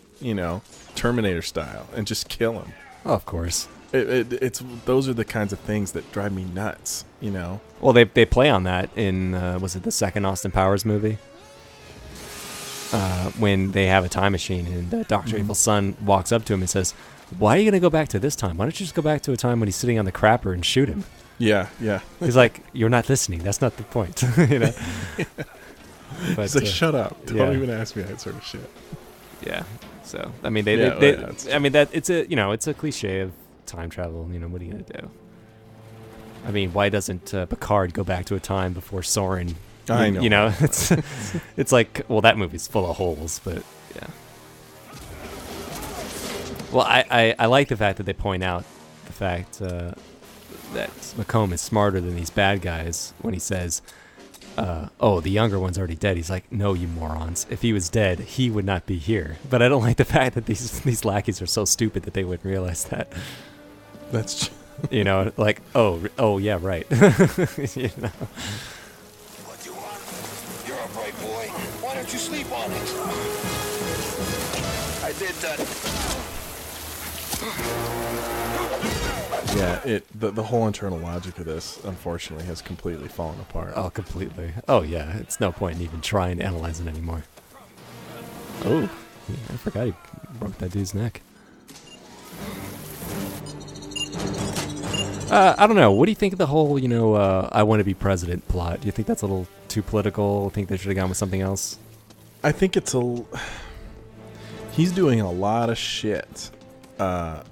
Terminator style, and just kill him. Oh, of course. It's those are the kinds of things that drive me nuts, Well, they play on that in, was it the second Austin Powers movie? When they have a time machine and Dr. Evil's son walks up to him and says, "Why are you going to go back to this time? Why don't you just go back to a time when he's sitting on the crapper and shoot him?" Yeah. He's like, "You're not listening. That's not the point." Yeah. But, he's like, "Shut up. Don't even ask me that sort of shit." Yeah. So, I mean, it's a cliche of time travel. What are you going to do? I mean, why doesn't Picard go back to a time before Soren? I know. It's like, well, that movie's full of holes, but yeah. Well, I like the fact that they point out the fact that McComb is smarter than these bad guys when he says, "Oh, the younger one's already dead." He's like, "No, you morons. If he was dead, he would not be here." But I don't like the fact that these lackeys are so stupid that they wouldn't realize that. That's like, oh yeah, right. What do you want? You're a bright boy. Why don't you sleep on it? I did that. Yeah, the whole internal logic of this, unfortunately, has completely fallen apart. Oh, completely. Oh, yeah. It's no point in even trying to analyze it anymore. Oh, yeah, I forgot he broke that dude's neck. I don't know. What do you think of the whole, I want to be president plot? Do you think that's a little too political? Think they should have gone with something else? I think he's doing a lot of shit. You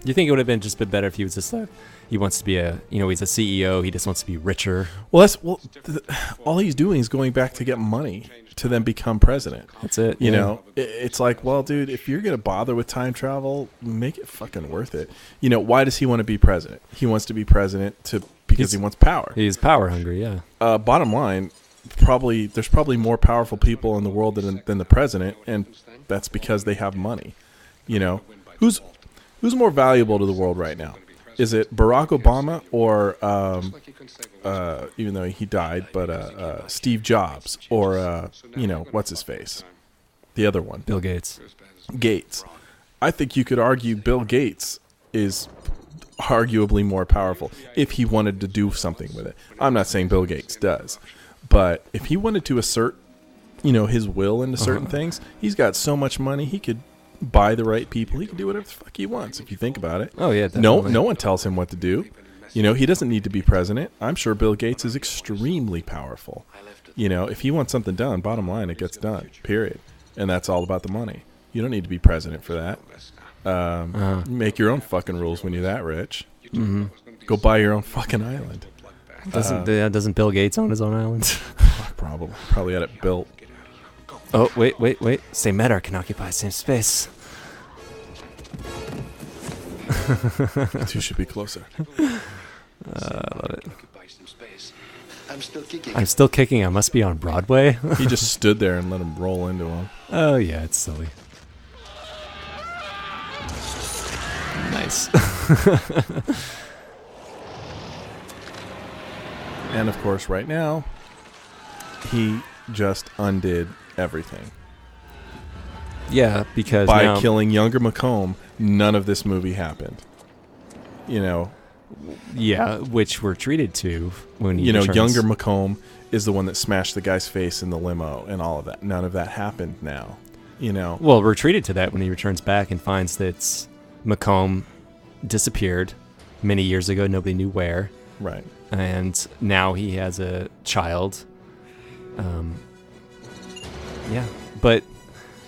think it would have been better if he was just he wants to be he's a CEO. He just wants to be richer. Well, all he's doing is going back to get money to then become president. That's it. It's like, well, dude, if you're going to bother with time travel, make it fucking worth it. Why does he want to be president? He wants to be president because he wants power. He's power hungry, yeah. Bottom line, there's probably more powerful people in the world than the president, and that's because they have money. Who's more valuable to the world right now? Is it Barack Obama or even though he died, but Steve Jobs or what's his face, the other one, Bill Gates. I think you could argue Bill Gates is arguably more powerful if he wanted to do something with it. I'm not saying Bill Gates does, but if he wanted to assert his will into certain things, he's got so much money he could buy the right people. He can do whatever the fuck he wants if you think about it. Oh yeah, definitely. No one tells him what to do. He doesn't need to be president. I'm sure Bill Gates is extremely powerful. If he wants something done, bottom line, it gets done. Period. And that's all about the money. You don't need to be president for that. Make your own fucking rules when you're that rich. Mm-hmm. Go buy your own fucking island. Doesn't Bill Gates own his own island? Probably had it built. Oh, wait. Same matter can occupy same space. The two should be closer. I love it. I'm still kicking. I must be on Broadway. He just stood there and let him roll into him. Oh, yeah, it's silly. Nice. And, of course, right now, he just undid everything. Yeah, because by killing younger McComb, none of this movie happened. Yeah, which we're treated to when he returns. Younger McComb is the one that smashed the guy's face in the limo and all of that. None of that happened now. Well, we're treated to that when he returns back and finds that McComb disappeared many years ago. Nobody knew where. Right. And now he has a child. Yeah, but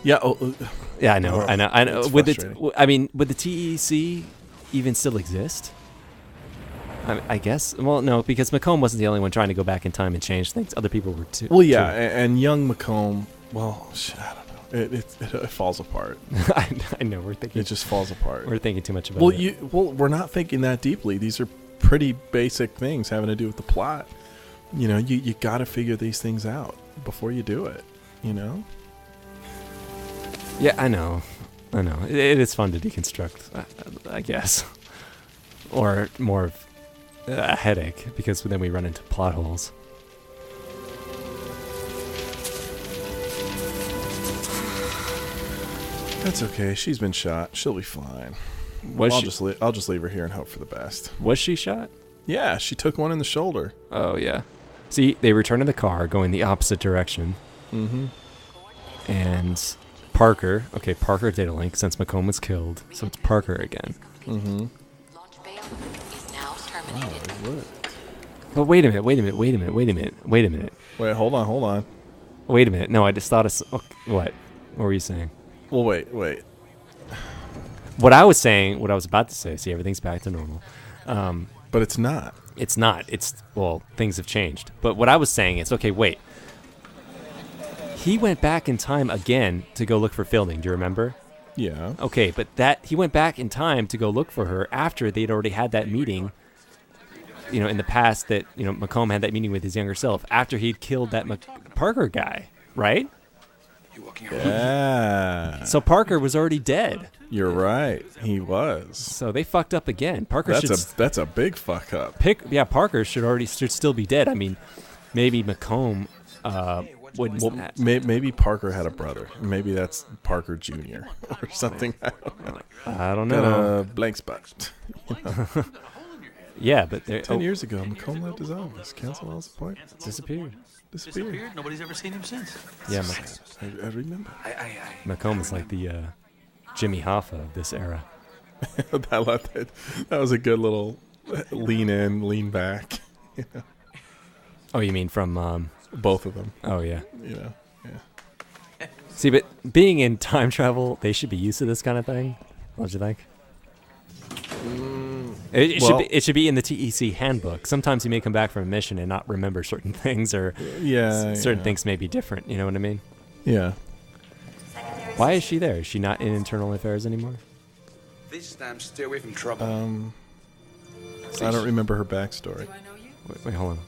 yeah, yeah, I know. Would the TEC even still exist? I guess. Well, no, because McComb wasn't the only one trying to go back in time and change things. Other people were too. Well, yeah, and young McComb. Well, I don't know. It falls apart. I know. We're thinking. It just falls apart. We're thinking too much about it. We're not thinking that deeply. These are pretty basic things having to do with the plot. You got to figure these things out before you do it. Yeah, I know. It is fun to deconstruct, I guess, or more of a headache because then we run into plot holes. That's okay. She's been shot. She'll be fine. I'll just leave her here and hope for the best. Was she shot? Yeah, she took one in the shoulder. Oh yeah. See, they return to the car, going the opposite direction. Mm-hmm. And Parker data link since McComb was killed, so it's Parker again. Mm-hmm. But wait a minute. Wait, hold on. Wait a minute. No, I just thought what? What were you saying? Well, wait. What I was about to say, see, everything's back to normal. But it's not. It's not. Things have changed. But what I was saying is, okay, wait. He went back in time again to go look for Fielding. Do you remember? Yeah. Okay, but he went back in time to go look for her after they'd already had that meeting, in the past that, McComb had that meeting with his younger self after he'd killed that Parker guy, right? Yeah. So Parker was already dead. You're right. He was. So they fucked up again. That's a big fuck up. Parker should still be dead. I mean, maybe McComb wouldn't. Well, maybe Parker had a brother. Maybe that's Parker Jr. or something. I don't know. Blank spot. Yeah, but 10 years ago, McComb left his office, canceled all his appointments, disappeared. Nobody's ever seen him since. Yeah, I remember. McComb is like the Jimmy Hoffa of this era. That was a good little lean in, lean back. Oh, you mean from both of them? Oh yeah. Yeah. See, but being in time travel, they should be used to this kind of thing. Don't you think? It should be in the TEC handbook. Sometimes you may come back from a mission and not remember certain things, or certain things may be different. You know what I mean? Yeah. Why is she there? Is she not in internal affairs anymore? This time, stay away from trouble. I don't remember her backstory. Wait, hold on.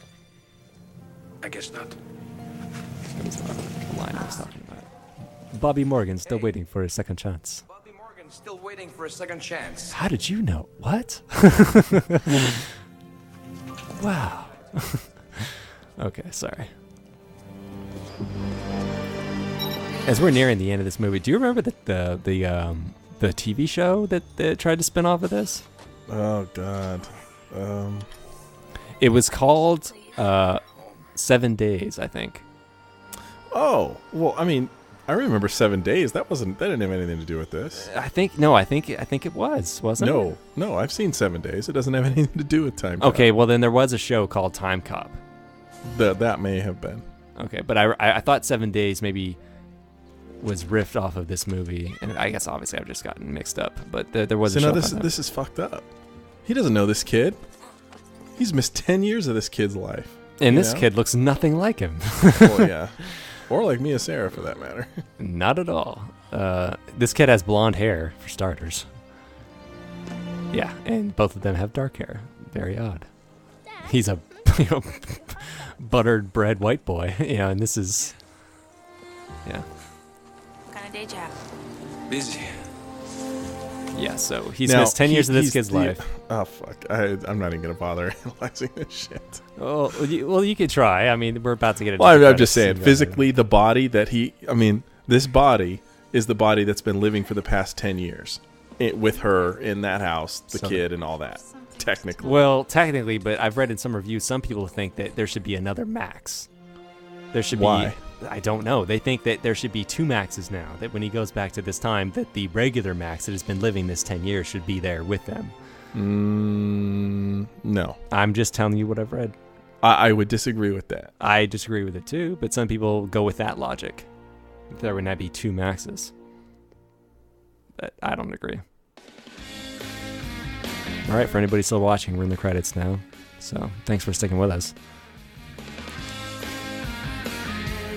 I guess not. What was the line I was talking about? Bobby Morgan still waiting for a second chance. Still waiting for a second chance. How did you know? What? Wow. Okay, sorry. As we're nearing the end of this movie, do you remember the TV show that tried to spin off of this? Oh God. It was called 7 Days, I think. Oh well, I mean. I remember 7 Days. That didn't have anything to do with this. I think it wasn't it? No, I've seen 7 Days. It doesn't have anything to do with Timecop. Okay, well then there was a show called Timecop. That may have been. Okay, but I thought 7 Days maybe was riffed off of this movie, and I guess obviously I've just gotten mixed up. But there was a show. This is fucked up. He doesn't know this kid. He's missed 10 years of this kid's life. And this kid looks nothing like him. Well, yeah. Or like Mia Sarah, for that matter. Not at all. This kid has blonde hair, for starters. Yeah, and both of them have dark hair. Very odd. He's a buttered bread white boy. And this is... Yeah. What kind of day job? Busy. Yeah, so he's missed 10 years of this kid's life. Oh, fuck. I'm not even going to bother analyzing this shit. Well, you could try. I mean, we're about to get into I'm just saying, physically, the body that this body is the body that's been living for the past 10 years with her in that house, kid and all that. Technically. Well, technically, but I've read in some reviews, some people think that there should be another Max. There should Why? be... I don't know. They think that there should be 2 Maxes now, that when he goes back to this time, that the regular Max that has been living this 10 years should be there with them. No. I'm just telling you what I've read. I would disagree with that. I disagree with it too, but some people go with that logic. There would not be 2 Maxes. But I don't agree. All right, for anybody still watching, we're in the credits now. So thanks for sticking with us.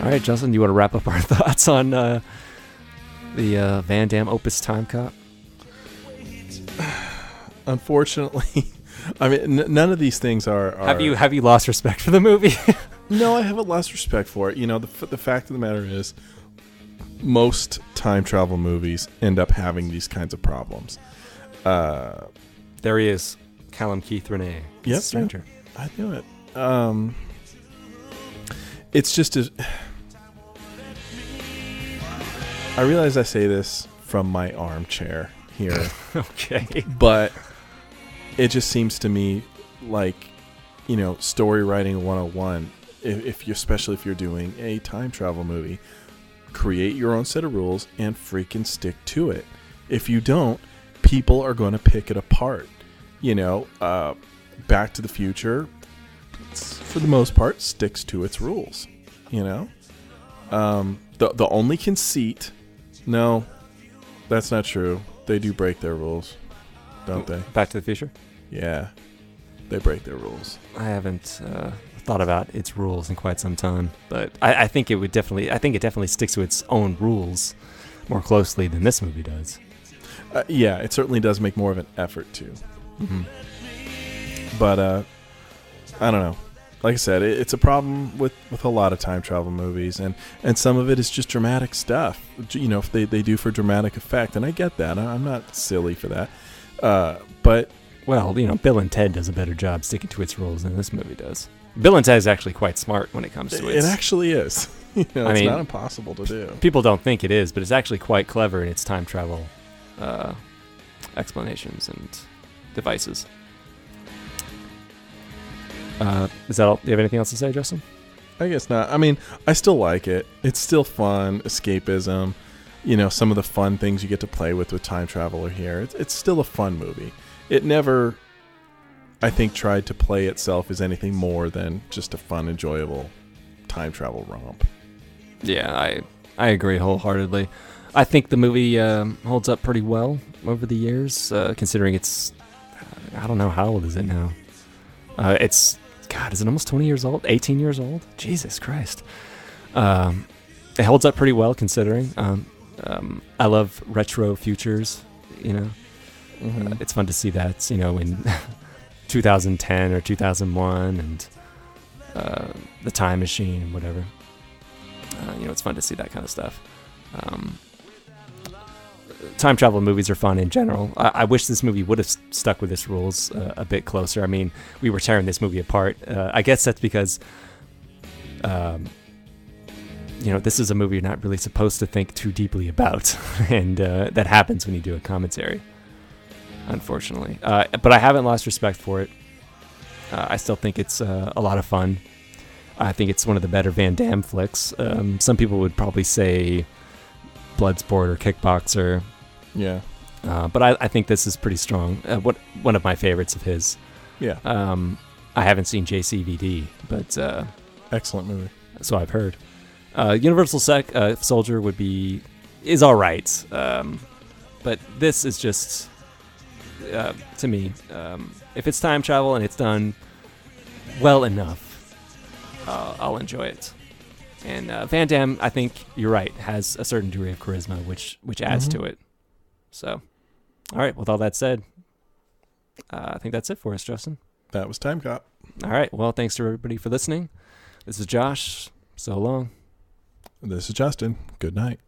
All right, Justin, do you want to wrap up our thoughts on the Van Damme Opus Timecop? Unfortunately, I mean, none of these things are... Have you lost respect for the movie? No, I haven't lost respect for it. You know, the fact of the matter is, most time travel movies end up having these kinds of problems. There he is, Callum Keith Renee. Yes, stranger. I knew it. It's just I realize I say this from my armchair here. Okay. But it just seems to me like, you know, story writing 101, especially if you're doing a time travel movie, create your own set of rules and freaking stick to it. If you don't, people are going to pick it apart. You know, Back to the Future, for the most part, sticks to its rules. You know, the only conceit. No, that's not true. They do break their rules, don't they? Back to the Future? Yeah, they break their rules. I haven't thought about its rules in quite some time, but I think it definitely sticks to its own rules more closely than this movie does. Yeah, it certainly does make more of an effort to. Mm-hmm. But I don't know. Like I said, it's a problem with a lot of time travel movies, and some of it is just dramatic stuff. You know, if they do for dramatic effect, and I get that. I'm not silly for that. But well, you know, Bill and Ted does a better job sticking to its rules than this movie does. Bill and Ted is actually quite smart when it comes to it. It actually is. You know, it's not impossible to do. People don't think it is, but it's actually quite clever in its time travel explanations and devices. Is that all? Do you have anything else to say, Justin? I guess not. I mean, I still like it. It's still fun, escapism. You know, some of the fun things you get to play with time travel are here. It's still a fun movie. It never, I think, tried to play itself as anything more than just a fun, enjoyable time travel romp. Yeah, I agree wholeheartedly. I think the movie holds up pretty well over the years, considering it's, I don't know, how old is it now? It's, God, is it almost 20 years old? 18 years old? Jesus Christ. It holds up pretty well considering. I love retro futures, you know. Mm-hmm. It's fun to see that, you know, in 2010 or 2001 and the Time Machine and whatever. You know, it's fun to see that kind of stuff. Time travel movies are fun in general. I wish this movie would have stuck with its rules a bit closer. I mean, we were tearing this movie apart. I guess that's because, you know, this is a movie you're not really supposed to think too deeply about. And that happens when you do a commentary, unfortunately. But I haven't lost respect for it. I still think it's a lot of fun. I think it's one of the better Van Damme flicks. Some people would probably say Bloodsport or Kickboxer. Yeah. But I think this is pretty strong. One of my favorites of his. Yeah. I haven't seen JCVD, but excellent movie. So I've heard. Universal Soldier is all right, but this is just to me. If it's time travel and it's done well enough, I'll enjoy it. And Van Damme, I think you're right, has a certain degree of charisma, which adds to it. So, all right. With all that said, I think that's it for us, Justin. That was Timecop. All right. Well, thanks to everybody for listening. This is Josh. So long. This is Justin. Good night.